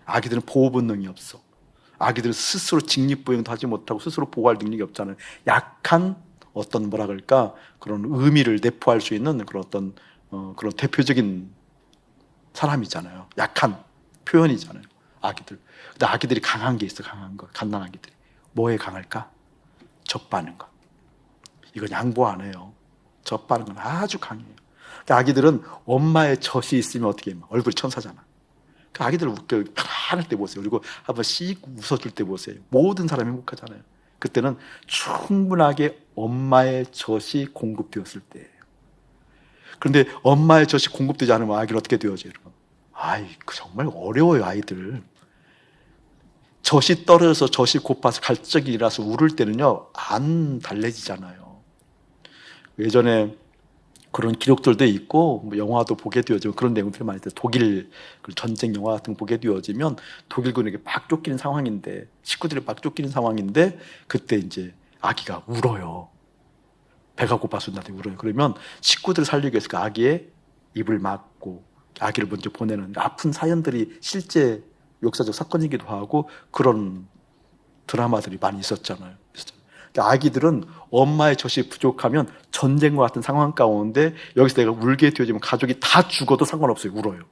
아기들은 보호 본능이 없어. 아기들은 스스로 직립보행도 하지 못하고 스스로 보호할 능력이 없잖아요. 약한 어떤 뭐라 그럴까 그런 의미를 내포할 수 있는 그런 어떤 그런 대표적인 사람이잖아요. 약한 표현이잖아요. 아기들. 근데 아기들이 강한 게 있어. 강한 거. 갓난 아기들이. 뭐에 강할까? 젖바는 거. 이건 양보 안 해요. 젖바는 건 아주 강해요. 그러니까 아기들은 엄마의 젖이 있으면 어떻게 해요? 얼굴이 천사잖아. 그러니까 아기들 웃겨 편안할 때 보세요. 그리고 한번 씩 웃어줄 때 보세요. 모든 사람이 행복하잖아요. 그때는 충분하게 엄마의 젖이 공급되었을 때예요. 그런데 엄마의 젖이 공급되지 않으면 아기는 어떻게 되어져요? 정말 어려워요, 아이들. 젖이 떨어져서 젖이 고파서 갈증이 일어나서 울을 때는요, 안 달래지잖아요. 예전에 그런 기록들도 있고, 영화도 보게 되어지면 그런 내용들이 많이 있어요. 독일 전쟁 영화 같은 거 보게 되어지면 독일군에게 막 쫓기는 상황인데, 식구들이 막 쫓기는 상황인데, 그때 이제 아기가 울어요. 배가 고파서 나한테 울어요. 그러면 식구들을 살리기 위해서 그 아기의 입을 막고 아기를 먼저 보내는 아픈 사연들이 실제 역사적 사건이기도 하고 그런 드라마들이 많이 있었잖아요. 그러니까 아기들은 엄마의 젖이 부족하면 전쟁과 같은 상황 가운데 여기서 내가 울게 되어지면 가족이 다 죽어도 상관없어요. 울어요.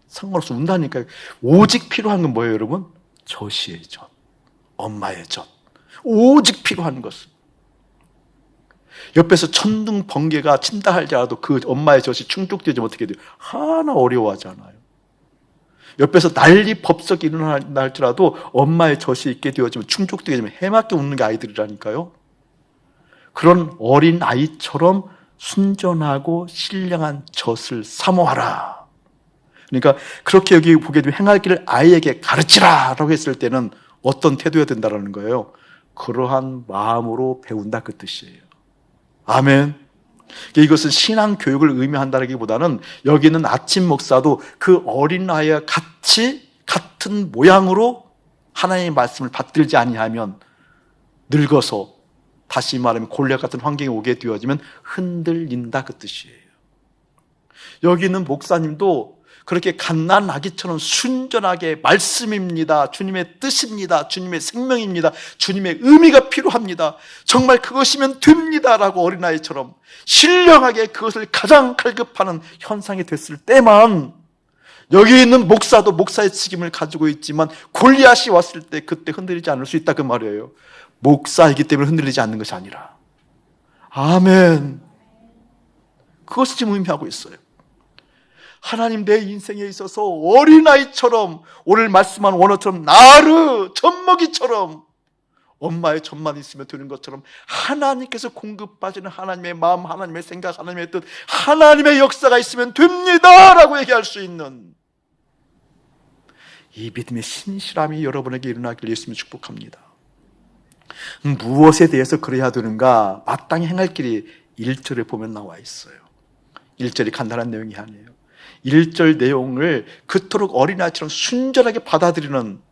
상관없어. 운다니까요. 오직 필요한 건 뭐예요, 여러분? 젖이에요, 젖. 엄마의 젖. 오직 필요한 것은. 옆에서 천둥 번개가 친다 할지라도 그 엄마의 젖이 충족되지면 어떻게 돼요? 하나 어려워하잖아요. 옆에서 난리 법석이 일어난다 할지라도 엄마의 젖이 있게 되어지면 충족되게 되면 해맑게 웃는 게 아이들이라니까요. 그런 어린 아이처럼 순전하고 신령한 젖을 사모하라. 그러니까 그렇게 여기 보게 되면 행할 길을 아이에게 가르치라 라고 했을 때는 어떤 태도여야 된다는 거예요? 그러한 마음으로 배운다 그 뜻이에요. 아멘. 이것은 신앙 교육을 의미한다기보다는 여기 있는 아침 목사도 그 어린 아이와 같은 모양으로 하나님의 말씀을 받들지 아니하면 늙어서 다시 말하면 골리앗 같은 환경에 오게 되어지면 흔들린다 그 뜻이에요. 여기 있는 목사님도 그렇게 갓난 아기처럼 순전하게 말씀입니다. 주님의 뜻입니다. 주님의 생명입니다. 주님의 의미가 필요합니다. 정말 그것이면 됩니다. 라고 어린아이처럼 신령하게 그것을 가장 갈급하는 현상이 됐을 때만 여기 있는 목사도 목사의 책임을 가지고 있지만 골리앗이 왔을 때 그때 흔들리지 않을 수 있다 그 말이에요. 목사이기 때문에 흔들리지 않는 것이 아니라. 아멘. 그것을 지금 의미하고 있어요. 하나님 내 인생에 있어서 어린아이처럼 오늘 말씀한 원어처럼 나르 젖먹이처럼 엄마의 젖만 있으면 되는 것처럼 하나님께서 공급하시는 하나님의 마음, 하나님의 생각, 하나님의 뜻, 하나님의 역사가 있으면 됩니다 라고 얘기할 수 있는 이 믿음의 신실함이 여러분에게 일어나길 예수님이 축복합니다. 무엇에 대해서 그래야 되는가? 마땅히 행할 길이 1절에 보면 나와 있어요. 1절이 간단한 내용이 아니에요. 1절 내용을 그토록 어린아이처럼 순전하게 받아들이는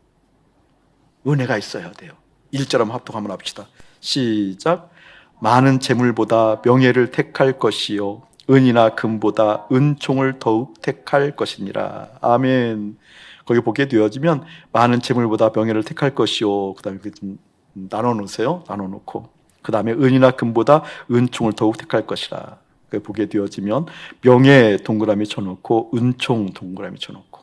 은혜가 있어야 돼요. 1절 한번 합독 합시다. 시작. 많은 재물보다 명예를 택할 것이요 은이나 금보다 은총을 더욱 택할 것이니라. 아멘. 거기 보게 되어지면 많은 재물보다 명예를 택할 것이요, 그 다음에 좀 나눠놓으세요. 나눠놓고 그 다음에 은이나 금보다 은총을 더욱 택할 것이라. 보게 되어지면 명예 동그라미 쳐놓고 은총 동그라미 쳐놓고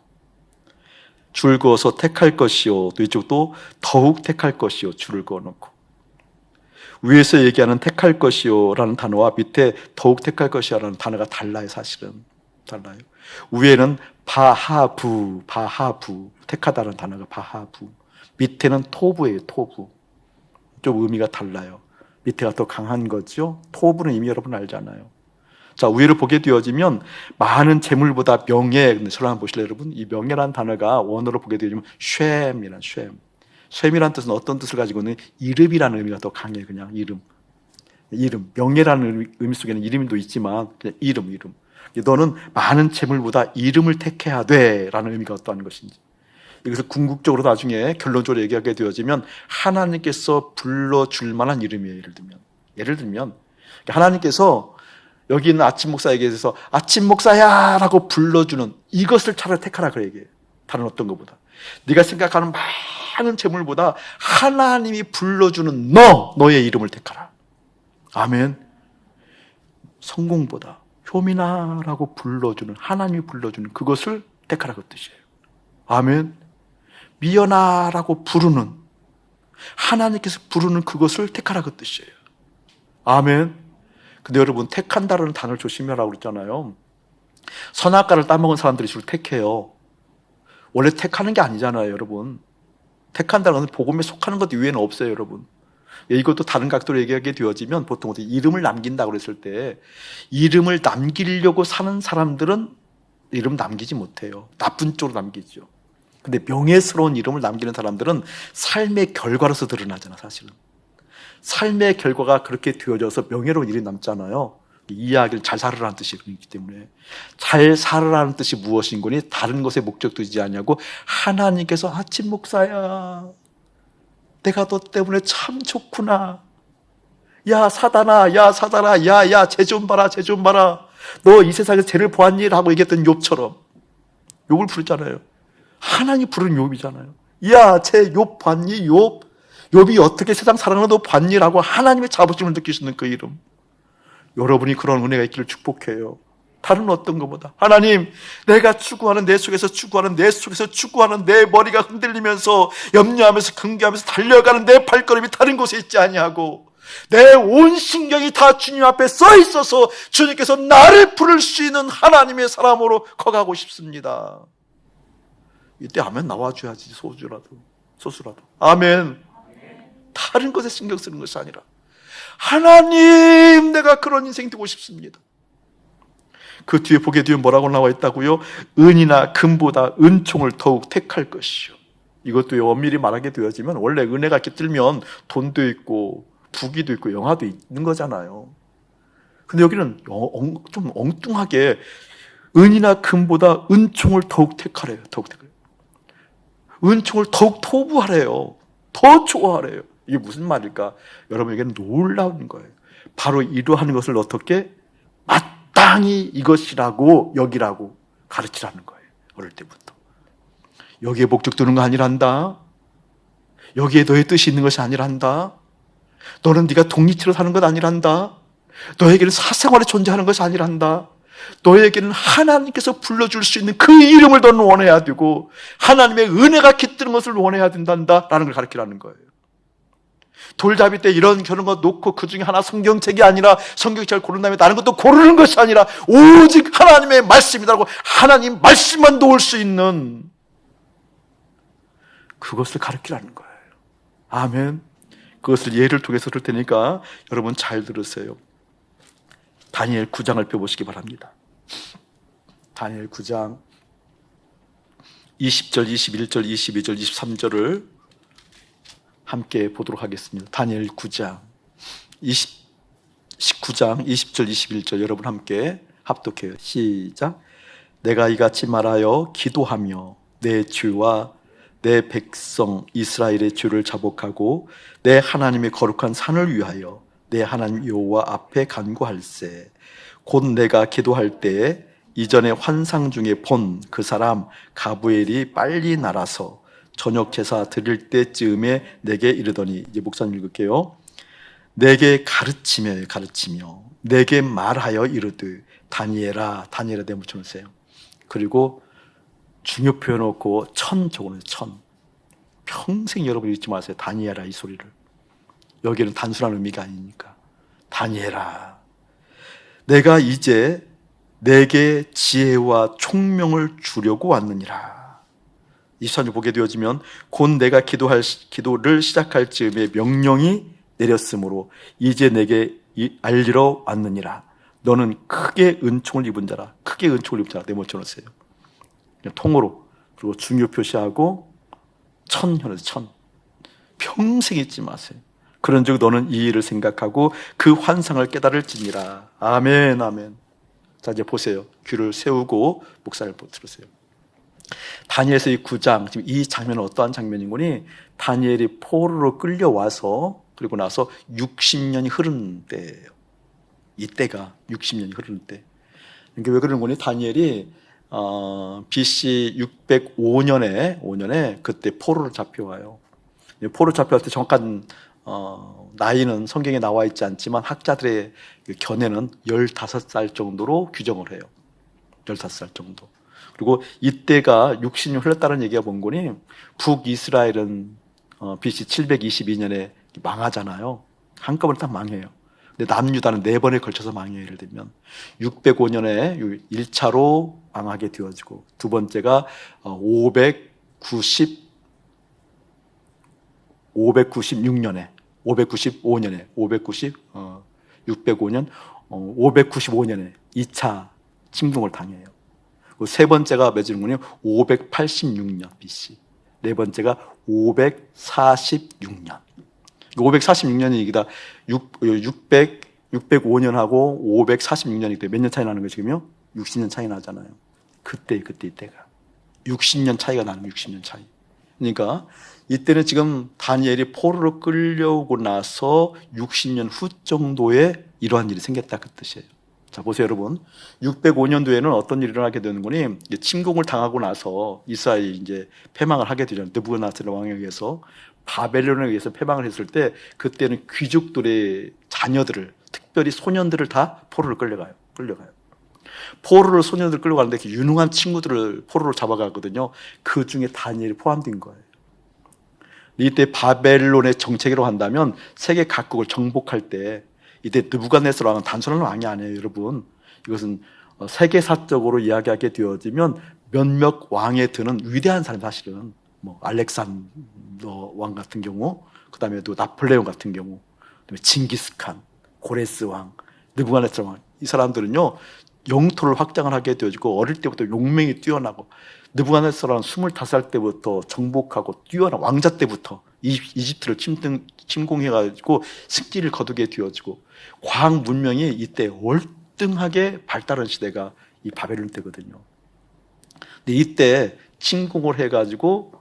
줄 그어서 택할 것이요, 또 이쪽도 더욱 택할 것이요 줄을 그어놓고 위에서 얘기하는 택할 것이요 라는 단어와 밑에 더욱 택할 것이요 라는 단어가 달라요. 사실은 달라요. 위에는 바하부 택하다는 단어가 바하부, 밑에는 토부예요. 토부. 좀 의미가 달라요. 밑에가 더 강한 거죠. 토부는 이미 여러분 알잖아요. 자, 위를 보게 되어지면 많은 재물보다 명예. 근데 저를 한번 보실래요, 여러분? 이 명예라는 단어가 원어로 보게 되어지면 쉐임이란 쉐임. 쉐임이라는 뜻은 어떤 뜻을 가지고 있는 이름이라는 의미가 더 강해요. 그냥 이름. 명예라는 의미 속에는 이름도 있지만 그냥 이름. 너는 많은 재물보다 이름을 택해야 돼 라는 의미가 어떠한 것인지. 이것을 궁극적으로 나중에 결론적으로 얘기하게 되어지면 하나님께서 불러줄 만한 이름이에요. 예를 들면 하나님께서 여기 있는 아침 목사에게 대해서 아침 목사야 라고 불러주는 이것을 차라리 택하라 그 얘기예요. 다른 어떤 것보다. 네가 생각하는 많은 재물보다 하나님이 불러주는 너의 이름을 택하라. 아멘. 성공보다 효민아라고 불러주는, 하나님이 불러주는 그것을 택하라 그 뜻이에요. 아멘. 미연아라고 부르는, 하나님께서 부르는 그것을 택하라 그 뜻이에요. 아멘. 근데 여러분, 택한다라는 단어를 조심하라고 그랬잖아요. 선악과를 따먹은 사람들이 주로 택해요. 원래 택하는 게 아니잖아요, 여러분. 택한다는 것은 복음에 속하는 것 이외에는 없어요, 여러분. 이것도 다른 각도로 얘기하게 되어지면 보통 이름을 남긴다고 그랬을 때, 이름을 남기려고 사는 사람들은 이름 남기지 못해요. 나쁜 쪽으로 남기죠. 근데 명예스러운 이름을 남기는 사람들은 삶의 결과로서 드러나잖아, 사실은. 삶의 결과가 그렇게 되어져서 명예로운 일이 남잖아요. 이 이야기를 잘 살으라는 뜻이 있기 때문에. 잘 살으라는 뜻이 무엇인 거니? 다른 것에 목적 두지 않냐고. 하나님께서 아침 목사야, 내가 너 때문에 참 좋구나. 야 사단아, 야 쟤 좀 봐라, 쟤 좀 봐라. 너 이 세상에서 죄를 보았니? 라고 얘기했던 욥처럼. 욥을 부르잖아요. 하나님이 부르는 욥이잖아요. 야, 쟤 욥 봤니? 욥이 어떻게 세상 살아가는 너 봤니? 라고 하나님의 자부심을 느끼시는 그 이름. 여러분이 그런 은혜가 있기를 축복해요. 다른 어떤 것보다. 하나님, 내가 추구하는 내 속에서 추구하는 내 머리가 흔들리면서 염려하면서 근개하면서 달려가는 내 발걸음이 다른 곳에 있지 아니하고 내 온 신경이 다 주님 앞에 써 있어서 주님께서 나를 부를 수 있는 하나님의 사람으로 커가고 싶습니다. 이때 아멘 나와줘야지. 소수라도 아멘. 다른 것에 신경 쓰는 것이 아니라 하나님, 내가 그런 인생 되고 싶습니다. 그 뒤에 보게 되면 뭐라고 나와 있다고요? 은이나 금보다 은총을 더욱 택할 것이요. 이것도 엄밀히 말하게 되어지면 원래 은혜가 이렇게 들면 돈도 있고 부귀도 있고 영화도 있는 거잖아요. 근데 여기는 좀 엉뚱하게 은이나 금보다 은총을 더욱 택하래요. 은총을 더욱 토부하래요. 더 좋아하래요. 이게 무슨 말일까? 여러분에게는 놀라운 거예요. 바로 이러한 것을 어떻게 마땅히 이것이라고 여기라고 가르치라는 거예요. 어릴 때부터. 여기에 목적 두는 거 아니란다. 여기에 너의 뜻이 있는 것이 아니란다. 너는 네가 독립체로 사는 것 아니란다. 너에게는 사생활에 존재하는 것이 아니란다. 너에게는 하나님께서 불러줄 수 있는 그 이름을 너는 원해야 되고 하나님의 은혜가 깃드는 것을 원해야 된단다라는 걸 가르치라는 거예요. 돌잡이 때 이런 거 놓고 그 중에 하나 성경책이 아니라 성경책을 고른 다음에 다른 것도 고르는 것이 아니라 오직 하나님의 말씀이라고 하나님 말씀만 놓을 수 있는 그것을 가르치라는 거예요. 아멘. 그것을 예를 통해서 들 테니까 여러분 잘 들으세요. 다니엘 9장을 펴보시기 바랍니다. 다니엘 9장 20절, 21절, 22절, 23절을 함께 보도록 하겠습니다. 다니엘 9장 19장 20절, 21절 여러분 함께 합독해요. 시작. 내가 이같이 말하여 기도하며 내 주와 내 백성 이스라엘의 죄를 자복하고 내 하나님의 거룩한 산을 위하여 내 하나님 여호와 앞에 간구할세. 곧 내가 기도할 때에 이전에 환상 중에 본 그 사람 가브엘이 빨리 날아서 저녁 제사 드릴 때쯤에 내게 이르더니, 이제 목사님 읽을게요. 내게 가르치며 내게 말하여 이르되 다니엘아 내묻혀놓으세요. 그리고 중요 표현 놓고 천 적어놓으세요. 천. 평생 여러분 잊지 마세요. 다니엘아 이 소리를. 여기는 단순한 의미가 아니니까. 다니엘아, 내가 이제 내게 지혜와 총명을 주려고 왔느니라. 23절 보게 되어지면 곧 내가 기도를 시작할 즈음에 명령이 내렸으므로 이제 내게 알리러 왔느니라. 너는 크게 은총을 입은 자라. 크게 은총을 입은 자라. 내모쳐놓으세요. 통으로. 그리고 중요 표시하고 천현에서 천. 평생 잊지 마세요. 그런즉 너는 이 일을 생각하고 그 환상을 깨달을지니라. 아멘, 아멘. 자, 이제 보세요. 귀를 세우고 목사를 들으세요. 다니엘서 이 9장, 지금 이 장면은 어떠한 장면인 거니? 다니엘이 포로로 끌려와서 그리고 나서 60년이 흐른 때예요. 이때가 60년이 흐르는 때. 그러니까 왜 그러는 거니? 다니엘이 BC 605년에 그때 포로로 잡혀와요. 포로 잡혀갈 때 정확한 나이는 성경에 나와 있지 않지만 학자들의 견해는 15살 정도로 규정을 해요. 15살 정도. 그리고 이때가 60년 흘렀다는 얘기가 뭔 거니? 북이스라엘은 BC 722년에 망하잖아요. 한꺼번에 딱 망해요. 근데 남유다는 4번에 걸쳐서 망해요. 예를 들면 605년에 1차로 망하게 되어지고, 두 번째가 595년에 595년에 2차 침공을 당해요. 세 번째가 맺은 거는 586년 BC. 네 번째가 546년. 546년이 이기다 605년하고 546년이기 때문에 몇 년 차이 나는 거예요, 지금요? 60년 차이 나잖아요. 그때 이때가 60년 차이가 나는 거예요. 60년 차이. 그러니까 이때는 지금 다니엘이 포로로 끌려오고 나서 60년 후 정도에 이러한 일이 생겼다, 그 뜻이에요. 자, 보세요, 여러분. 605년도에는 어떤 일이 일어나게 되는 거니? 침공을 당하고 나서 이스라엘이 이제 패망을 하게 되잖아요. 느부갓네살 왕에 의해서, 바벨론에 의해서 패망을 했을 때, 그때는 귀족들의 자녀들을, 특별히 소년들을 다 포로로 끌려가요. 포로를 소년들 끌려가는데 유능한 친구들을 포로로 잡아가거든요. 그 중에 다니엘이 포함된 거예요. 이때 바벨론의 정책으로 한다면 세계 각국을 정복할 때, 이때 느부갓네살 왕은 단순한 왕이 아니에요, 여러분. 이것은 세계사적으로 이야기하게 되어지면 몇몇 왕에 드는 위대한 사람, 사실은 알렉산더 왕 같은 경우, 그 다음에 또 나폴레옹 같은 경우, 그다음에 징기스칸, 고레스 왕, 느부갓네살 왕, 이 사람들은요 영토를 확장을 하게 되어지고 어릴 때부터 용맹이 뛰어나고, 느부갓네살 왕은 25살 때부터 정복하고 뛰어난 왕자 때부터 이집트를 침공해가지고 승기를 거두게 되어지고, 과학 문명이 이때 월등하게 발달한 시대가 이 바벨론 때거든요. 근데 이때 침공을 해가지고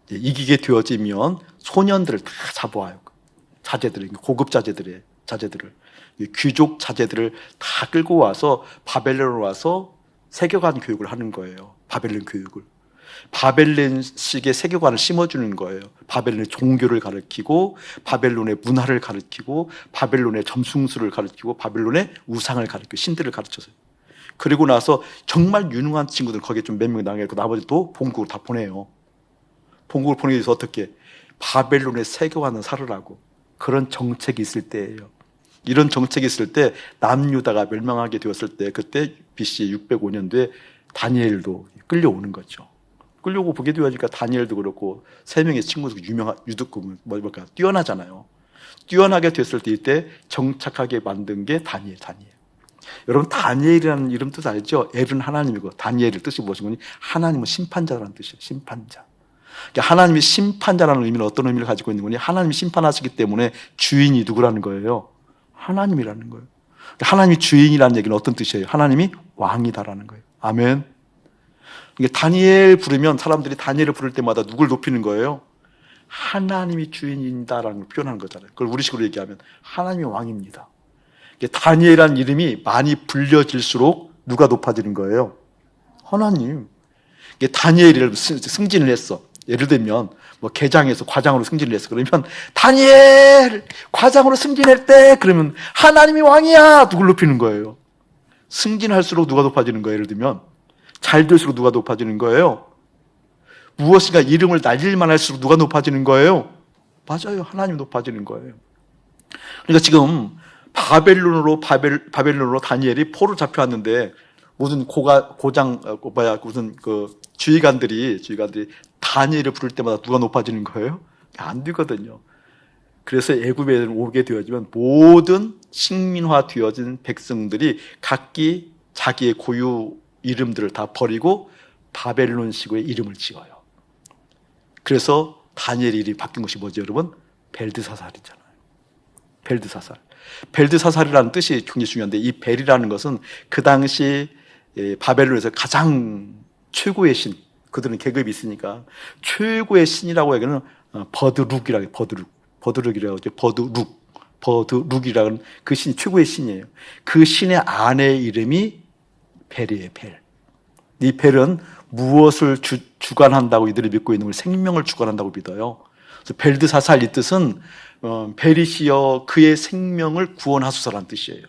이기게 되어지면 소년들을 다 잡아와요. 자제들을, 고급 자제들을, 귀족 자제들을 다 끌고 와서 바벨론으로 와서 세계관 교육을 하는 거예요. 바벨론 교육을. 바벨론식의 세계관을 심어주는 거예요. 바벨론의 종교를 가르치고, 바벨론의 문화를 가르치고, 바벨론의 점승수를 가르치고, 바벨론의 우상을 가르치고, 신들을 가르쳐서요. 그리고 나서 정말 유능한 친구들 거기에 좀 몇 명 나가고 나머지 또 본국으로 다 보내요. 본국을 보내기 위해서 어떻게? 바벨론의 세계관을 살으라고. 그런 정책이 있을 때예요. 이런 정책이 있을 때 남유다가 멸망하게 되었을 때, 그때 BC 605년도에 다니엘도 끌려오는 거죠. 끌려오고 보게 되어지니까 다니엘도 그렇고 3명의 친구도 뛰어나잖아요. 뛰어나게 됐을 때 이때 정착하게 만든 게 다니엘. 여러분, 다니엘이라는 이름 뜻 알죠? 엘은 하나님이고 다니엘의 뜻이 무엇이니? 하나님은 심판자라는 뜻이에요. 심판자. 그러니까 하나님이 심판자라는 의미는 어떤 의미를 가지고 있는 거니? 하나님이 심판하시기 때문에 주인이 누구라는 거예요? 하나님이라는 거예요. 그러니까 하나님이 주인이라는 얘기는 어떤 뜻이에요? 하나님이 왕이다라는 거예요. 아멘. 그러니까 다니엘 부르면 사람들이 다니엘을 부를 때마다 누굴 높이는 거예요? 하나님이 주인이다라는 걸 표현하는 거잖아요. 그걸 우리식으로 얘기하면 하나님이 왕입니다. 그러니까 다니엘이라는 이름이 많이 불려질수록 누가 높아지는 거예요? 하나님. 그러니까 다니엘을 승진을 했어. 예를 들면 개장에서 과장으로 승진을 했어. 그러면 다니엘 과장으로 승진했대. 그러면 하나님이 왕이야. 누굴 높이는 거예요? 승진할수록 누가 높아지는 거예요? 예를 들면 잘 될수록 누가 높아지는 거예요? 무엇인가 이름을 날릴만 할수록 누가 높아지는 거예요? 맞아요. 하나님 높아지는 거예요. 그러니까 지금 바벨론으로 다니엘이 포로 잡혀왔는데 무슨 무슨 주의관들이 다니엘을 부를 때마다 누가 높아지는 거예요? 안 되거든요. 그래서 애굽에 오게 되어지면 모든 식민화 되어진 백성들이 각기 자기의 고유 이름들을 다 버리고 바벨론식의 이름을 지어요. 그래서 다니엘의 이름이 바뀐 것이 뭐죠, 여러분? 벨드사살이잖아요. 벨드사살이라는 뜻이 굉장히 중요한데, 이 벨이라는 것은 그 당시 바벨론에서 가장 최고의 신, 그들은 계급이 있으니까 최고의 신이라고 하기는 버드룩이라고 해요. 버드룩이라는 그 신이 최고의 신이에요. 그 신의 아내의 이름이 벨이에요. 벨. 이 벨은 무엇을 주관한다고 이들이 믿고 있는 걸 생명을 주관한다고 믿어요. 그래서 벨드사살 이 뜻은 베리시여 그의 생명을 구원하소서라는 뜻이에요.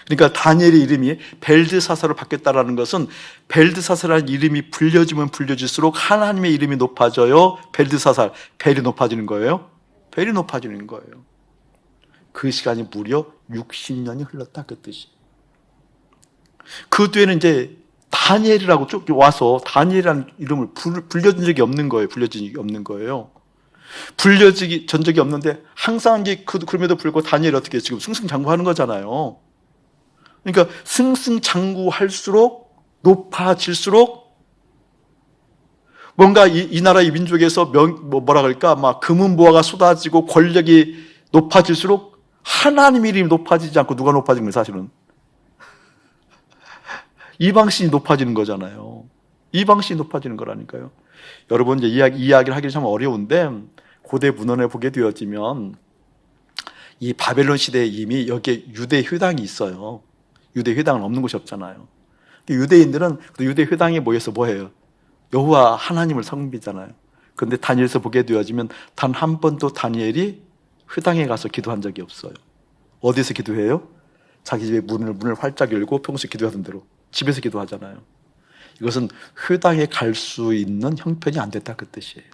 그러니까 다니엘의 이름이 벨드사살로 바뀌었다는 것은 벨드사살이라는 이름이 불려지면 불려질수록 하나님의 이름이 높아져요. 벨드사살, 벨이 높아지는 거예요. 벨이 높아지는 거예요. 그 시간이 무려 60년이 흘렀다 그 뜻이. 그 뒤에는 이제 다니엘이라고 쭉 와서 다니엘이라는 이름을 불려진 적이 없는 거예요. 불려진 적이 없는 거예요. 불려지기 전 적이 없는데 항상 이제 그럼에도 불구하고 다니엘이 어떻게 지금 승승장구하는 거잖아요. 그러니까 승승장구할수록 높아질수록 뭔가 이 나라의 민족에서 뭐라 그럴까 막 금은보화가 쏟아지고 권력이 높아질수록 하나님 이름이 높아지지 않고 누가 높아지는 거예요 사실은? 이방신이 높아지는 거잖아요. 이방신이 높아지는 거라니까요. 여러분 이제 이야기를 하기 참 어려운데 고대 문헌에 보게 되어지면 이 바벨론 시대에 이미 여기에 유대 회당이 있어요. 유대 회당은 없는 곳이 없잖아요. 유대인들은 유대 회당에 모여서 뭐해요? 여호와 하나님을 섬기잖아요. 그런데 다니엘에서 보게 되어지면 단 한 번도 다니엘이 회당에 가서 기도한 적이 없어요. 어디서 기도해요? 자기 집에 문을 활짝 열고 평소에 기도하던 대로 집에서 기도하잖아요. 이것은 회당에 갈 수 있는 형편이 안 됐다 그 뜻이에요.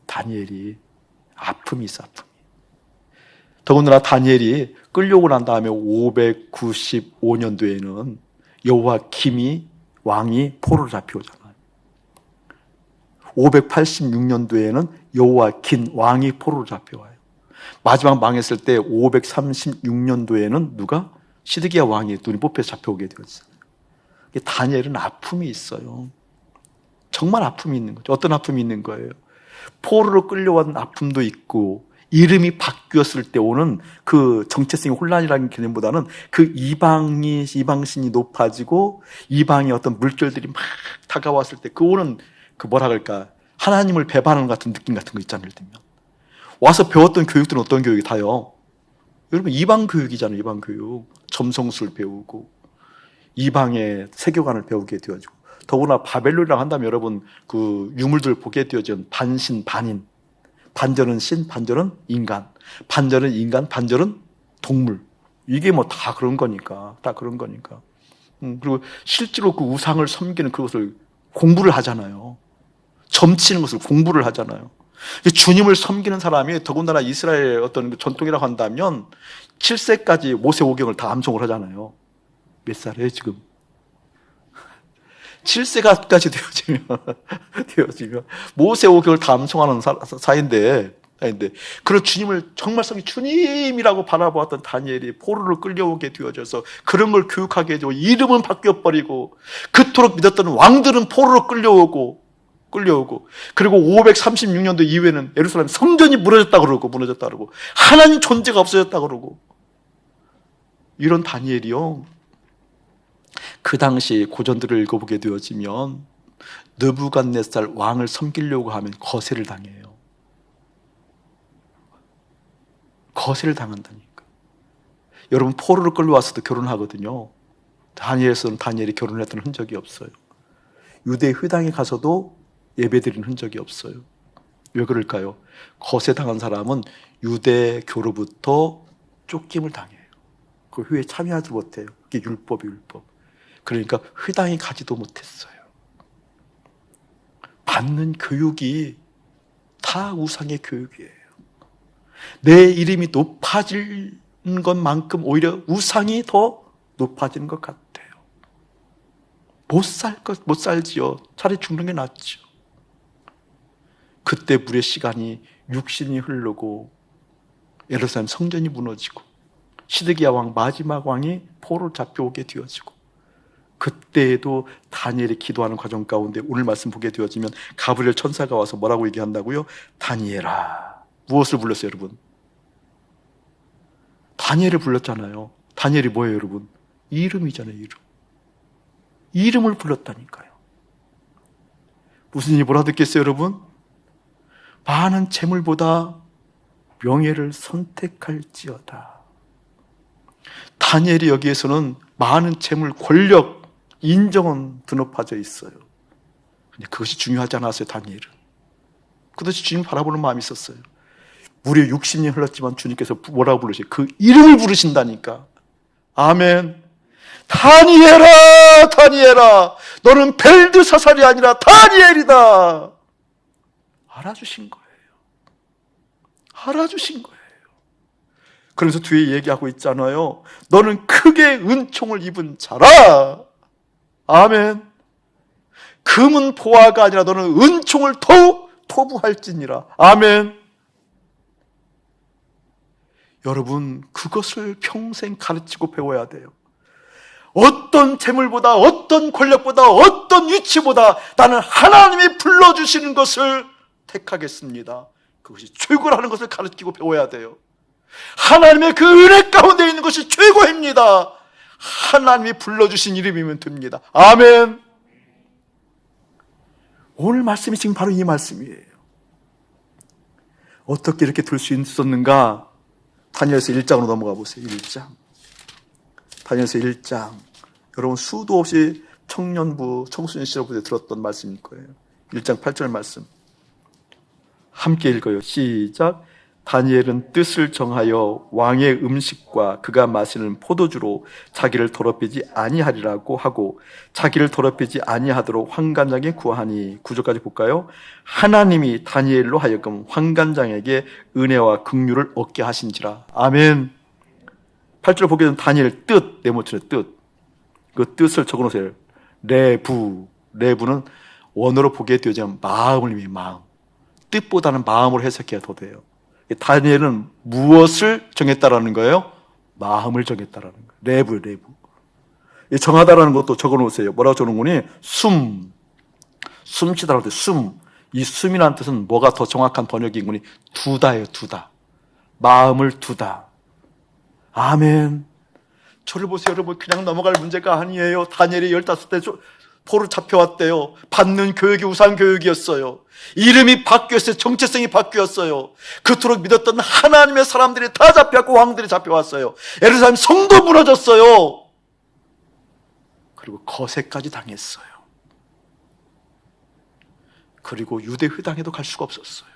다니엘이 아픔이 있어 아픔이. 더군다나 다니엘이 끌려오고 난 다음에 595년도에는 여호와김이 왕이 포로로 잡혀오잖아요. 586년도에는 여호와긴 왕이 포로로 잡혀와요. 마지막 망했을 때 536년도에는 누가? 시드기야 왕이 눈이 뽑혀서 잡혀오게 되었어요. 다니엘은 아픔이 있어요. 정말 아픔이 있는 거죠. 어떤 아픔이 있는 거예요? 포로로 끌려온 아픔도 있고 이름이 바뀌었을 때 오는 그 정체성의 혼란이라는 개념보다는 그 이방신이 높아지고 이방의 어떤 물결들이 막 다가왔을 때 그 오는 그 뭐라 그럴까 하나님을 배반하는 같은 느낌 같은 거 있잖아요. 예를 들면 와서 배웠던 교육들은 어떤 교육이 다요? 여러분 이방 교육이잖아요. 이방 교육. 점성술 배우고 이방의 세계관을 배우게 되어지고 더구나 바벨론이라고 한다면 여러분 그 유물들 보게 되어진 반신 반인 반절은 신 반절은 인간 반절은 인간 반절은 동물 이게 뭐 다 그런 거니까 다 그런 거니까 그리고 실제로 그 우상을 섬기는 그것을 공부를 하잖아요. 점치는 것을 공부를 하잖아요. 주님을 섬기는 사람이 더군다나 이스라엘의 어떤 전통이라고 한다면 7세까지 모세오경을 다 암송을 하잖아요. 몇 살이에요 지금? 7세까지 되어지면 모세오경을 다 암송하는 사이인데 그런 주님을 정말 성이 주님이라고 바라보았던 다니엘이 포로를 끌려오게 되어져서 그런 걸 교육하게 되고 이름은 바뀌어버리고 그토록 믿었던 왕들은 포로로 끌려오고 그리고 536년도 이후에는 예루살렘 성전이 무너졌다고 그러고 하나님 존재가 없어졌다고 그러고 이런 다니엘이요. 그 당시 고전들을 읽어보게 되어지면 느부갓네살 왕을 섬기려고 하면 거세를 당해요. 거세를 당한다니까. 여러분 포로를 끌려와서도 결혼하거든요. 다니엘에서는 다니엘이 결혼했던 흔적이 없어요. 유대 회당에 가서도 예배드리는 흔적이 없어요. 왜 그럴까요? 거세당한 사람은 유대교로부터 쫓김을 당해요. 그 회에 참여하지 못해요. 그게 율법. 그러니까 회당에 가지도 못했어요. 받는 교육이 다 우상의 교육이에요. 내 이름이 높아지는 것만큼 오히려 우상이 더 높아지는 것 같아요. 못 살지요. 차라리 죽는 게 낫죠. 그때 무려 시간이 육신이 흐르고 예루살렘 성전이 무너지고 시드기야 왕 마지막 왕이 포로로 잡혀오게 되어지고 그때에도 다니엘이 기도하는 과정 가운데 오늘 말씀 보게 되어지면 가브리엘 천사가 와서 뭐라고 얘기한다고요? 다니엘아. 무엇을 불렀어요 여러분? 다니엘을 불렀잖아요. 다니엘이 뭐예요 여러분? 이름이잖아요. 이름을 불렀다니까요. 무슨 일이 뭐라 듣겠어요 여러분? 많은 재물보다 명예를 선택할지어다. 다니엘이 여기에서는 많은 재물, 권력, 인정은 드높아져 있어요. 근데 그것이 중요하지 않았어요, 다니엘은. 그것이 주님 바라보는 마음이 있었어요. 무려 60년 흘렀지만 주님께서 뭐라고 부르시죠? 그 이름을 부르신다니까. 아멘. 다니엘아, 다니엘아, 너는 벨드사살이 아니라 다니엘이다. 알아주신 거예요. 알아주신 거예요. 그래서 뒤에 얘기하고 있잖아요. 너는 크게 은총을 입은 자라. 아멘. 금은 보화가 아니라 너는 은총을 더욱 토부할지니라. 아멘. 여러분, 그것을 평생 가르치고 배워야 돼요. 어떤 재물보다, 어떤 권력보다, 어떤 위치보다 나는 하나님이 불러주시는 것을 택하겠습니다. 그것이 최고라는 것을 가르치고 배워야 돼요. 하나님의 그 은혜 가운데 있는 것이 최고입니다. 하나님이 불러주신 이름이면 됩니다. 아멘. 오늘 말씀이 지금 바로 이 말씀이에요. 어떻게 이렇게 될 수 있었는가? 다니엘서 1장으로 넘어가 보세요. 1장. 다니엘서 1장. 여러분 수도 없이 청년부, 청소년 시절부터 들었던 말씀일 거예요. 1장 8절 말씀. 함께 읽어요. 시작. 다니엘은 뜻을 정하여 왕의 음식과 그가 마시는 포도주로 자기를 더럽히지 아니하리라고 하고 자기를 더럽히지 아니하도록 환관장에 구하니. 9절까지 볼까요? 하나님이 다니엘로 하여금 환관장에게 은혜와 긍휼을 얻게 하신지라. 아멘. 8절 보게 되면 다니엘 뜻, 네모처럼 뜻. 그 뜻을 적어놓으세요. 레부는 원어로 보게 되자면 마음을 의미 마음. 뜻보다는 마음으로 해석해야 더 돼요. 다니엘은 무엇을 정했다라는 거예요? 마음을 정했다라는 거예요. 레부. 정하다라는 것도 적어놓으세요. 뭐라고 적어놓은 거니? 숨쉬다라고 돼. 이 숨이라는 뜻은 뭐가 더 정확한 번역인 거니? 두다예요. 두다. 마음을 두다. 아멘. 저를 보세요, 여러분. 그냥 넘어갈 문제가 아니에요. 다니엘이 15대 포로 잡혀왔대요. 받는 교육이 우상 교육이었어요. 이름이 바뀌었어요. 정체성이 바뀌었어요. 그토록 믿었던 하나님의 사람들이 다 잡혀왔고 왕들이 잡혀왔어요. 예루살렘 성도 무너졌어요. 그리고 거세까지 당했어요. 그리고 유대 회당에도 갈 수가 없었어요.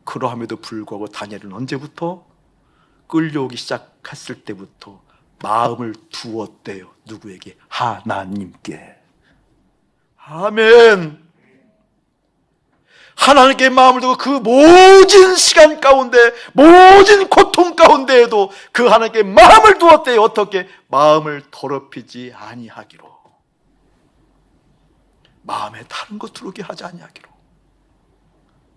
그러함에도 불구하고 다니엘은 언제부터? 끌려오기 시작했을 때부터 마음을 두었대요. 누구에게? 하나님께. 아멘. 하나님께 마음을 두고 그 모진 시간 가운데, 모진 고통 가운데에도 그 하나님께 마음을 두었대요. 어떻게? 마음을 더럽히지 아니하기로. 마음에 다른 것 들어오게 하지 아니하기로.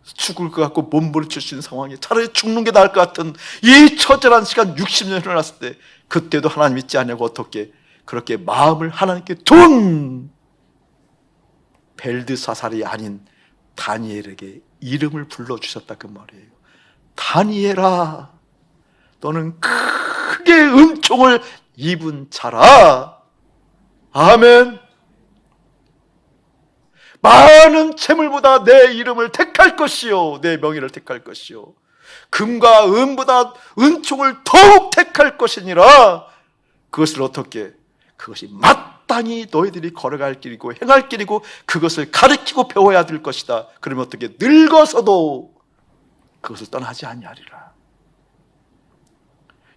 죽을 것 같고 몸부림칠 수 있는 상황에 차라리 죽는 게 나을 것 같은 이 처절한 시간 60년 흘러났을 때 그때도 하나님 믿지 않냐고 어떻게 그렇게 마음을 하나님께 둔 벨드사살이 아닌 다니엘에게 이름을 불러주셨다 그 말이에요. 다니엘아, 너는 크게 은총을 입은 자라. 아멘. 많은 재물보다 내 이름을 택할 것이요, 내 명예를 택할 것이요, 금과 은보다 은총을 더욱 택할 것이니라. 그것을 어떻게? 그것이 마땅히 너희들이 걸어갈 길이고 행할 길이고 그것을 가르치고 배워야 될 것이다. 그러면 어떻게? 늙어서도 그것을 떠나지 아니하리라.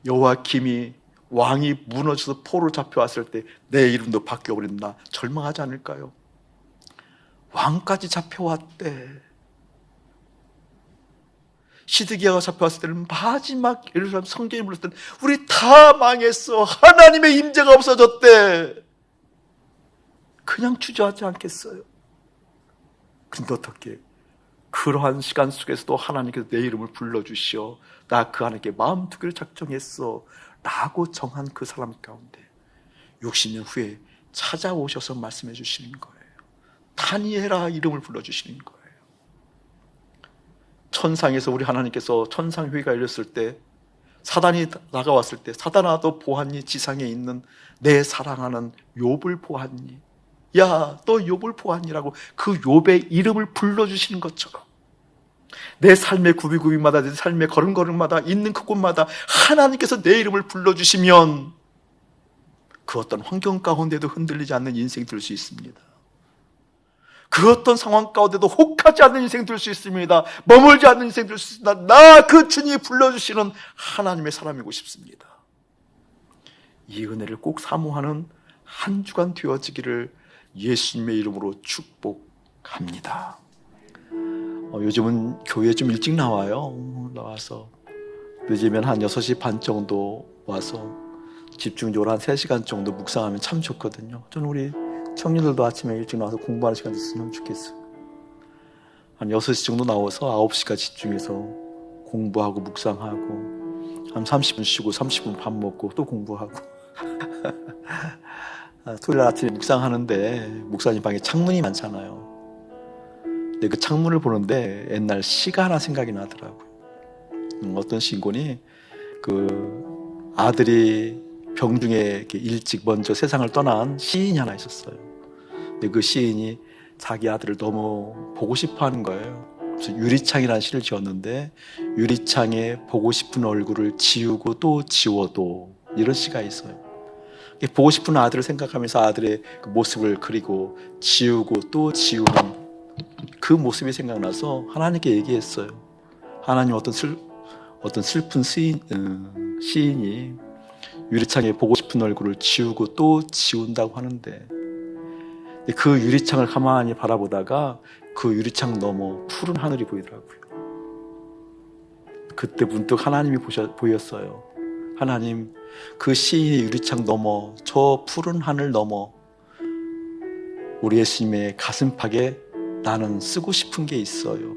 여호와김이 왕이 무너져서 포로 잡혀왔을 때 내 이름도 바뀌어버린다. 절망하지 않을까요? 왕까지 잡혀왔대. 시드기야가 잡혀왔을 때는 마지막 예루살렘 성전이 불렀을 때는 우리 다 망했어. 하나님의 임재가 없어졌대. 그냥 주저하지 않겠어요? 근데 어떻게? 그러한 시간 속에서도 하나님께서 내 이름을 불러주시어 나 그 하나님께 마음 두기를 작정했어 라고 정한 그 사람 가운데 60년 후에 찾아오셔서 말씀해 주시는 거예요. 다니엘아 이름을 불러주시는 거예요. 천상에서 우리 하나님께서 천상회의가 열렸을 때 사단이 나가왔을 때 사단아 너 보았니? 지상에 있는 내 사랑하는 욥을 보았니? 야 너 욥을 보았니라고 그 욥의 이름을 불러주시는 것처럼 내 삶의 구비구비마다 내 삶의 걸음걸음마다 있는 그곳마다 하나님께서 내 이름을 불러주시면 그 어떤 환경 가운데도 흔들리지 않는 인생 될 수 있습니다. 그 어떤 상황 가운데도 혹하지 않는 인생 될 수 있습니다. 머물지 않는 인생 될 수 있습니다. 나 그 주님이 불러주시는 하나님의 사람이고 싶습니다. 이 은혜를 꼭 사모하는 한 주간 되어지기를 예수님의 이름으로 축복합니다. 요즘은 교회 좀 일찍 나와요. 나와서 늦으면 한 6시 반 정도 와서 집중적으로 한 3시간 정도 묵상하면 참 좋거든요. 저는 우리 청년들도 아침에 일찍 나와서 공부하는 시간 있으면 좋겠어요. 한 6시 정도 나와서 9시까지 집중해서 공부하고 묵상하고 한 30분 쉬고 30분 밥 먹고 또 공부하고 토요일 아침에 묵상하는데 목사님 방에 창문이 많잖아요. 근데 그 창문을 보는데 옛날 시가 하나 생각이 나더라고요. 어떤 시인권이 그 아들이 병중에 이렇게 일찍 먼저 세상을 떠난 시인이 하나 있었어요. 근데 그 시인이 자기 아들을 너무 보고 싶어 하는 거예요. 그래서 유리창이라는 시를 지었는데 유리창에 보고 싶은 얼굴을 지우고 또 지워도 이런 시가 있어요. 보고 싶은 아들을 생각하면서 아들의 그 모습을 그리고 지우고 또 지우는 그 모습이 생각나서 하나님께 얘기했어요. 하나님 어떤 슬픈 시인이 유리창에 보고 싶은 얼굴을 지우고 또 지운다고 하는데 그 유리창을 가만히 바라보다가 그 유리창 너머 푸른 하늘이 보이더라고요. 그때 문득 하나님이 보였어요. 하나님, 그 시인의 유리창 너머, 저 푸른 하늘 너머 우리 예수님의 가슴팍에 나는 쓰고 싶은 게 있어요.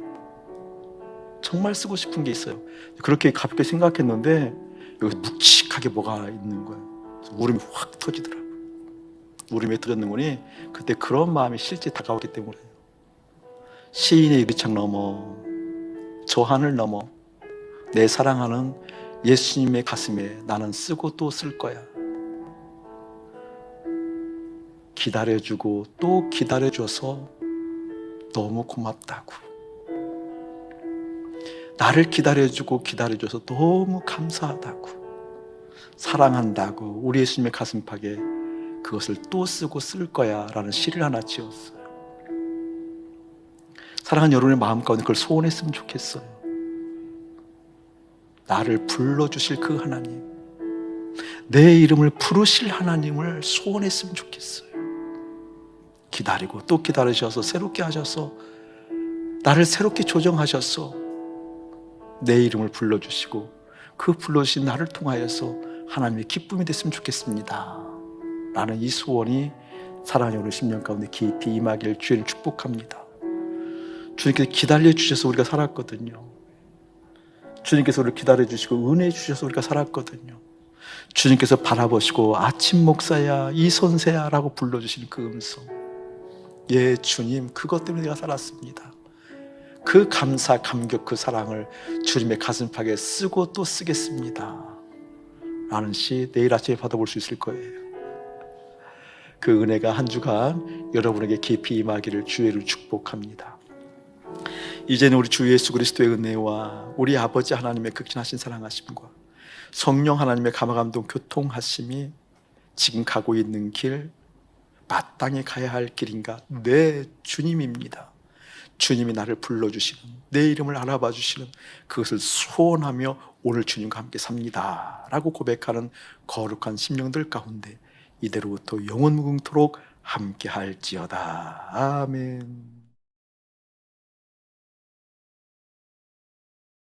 정말 쓰고 싶은 게 있어요. 그렇게 가볍게 생각했는데 여기 묵직하게 뭐가 있는 거예요. 울음이 확 터지더라고요. 울음이 터졌는 거니 그때 그런 마음이 실제 다가오기 때문에 시인의 유리창 넘어 저 하늘 넘어 내 사랑하는 예수님의 가슴에 나는 쓰고 또 쓸 거야. 기다려주고 또 기다려줘서 너무 고맙다고. 나를 기다려주고 기다려줘서 너무 감사하다고. 사랑한다고. 우리 예수님의 가슴팍에 그것을 또 쓰고 쓸 거야 라는 시를 하나 지었어요. 사랑하는 여러분의 마음 가운데 그걸 소원했으면 좋겠어요. 나를 불러주실 그 하나님, 내 이름을 부르실 하나님을 소원했으면 좋겠어요. 기다리고 또 기다리셔서 새롭게 하셔서 나를 새롭게 조정하셔서 내 이름을 불러주시고 그 불러주신 나를 통하여서 하나님의 기쁨이 됐으면 좋겠습니다 라는 이 소원이 사랑하는 우리 심령 가운데 깊이 임하기를 주님 축복합니다. 주님께서 기다려주셔서 우리가 살았거든요. 주님께서 우리를 기다려주시고 은혜 주셔서 우리가 살았거든요. 주님께서 바라보시고 아침 목사야 이 선새야 라고 불러주시는 그 음성, 예 주님 그것 때문에 내가 살았습니다. 그 감사 감격 그 사랑을 주님의 가슴팍에 쓰고 또 쓰겠습니다 라는 시 내일 아침에 받아볼 수 있을 거예요. 그 은혜가 한 주간 여러분에게 깊이 임하기를 주의를 축복합니다. 이제는 우리 주 예수 그리스도의 은혜와 우리 아버지 하나님의 극진하신 사랑하심과 성령 하나님의 감화감동 교통하심이 지금 가고 있는 길 마땅히 가야 할 길인가? 네, 주님입니다. 주님이 나를 불러주시는, 내 이름을 알아봐 주시는 그것을 소원하며 오늘 주님과 함께 삽니다 라고 고백하는 거룩한 심령들 가운데 이대로부터 영원무궁토록 함께 할지어다. 아멘.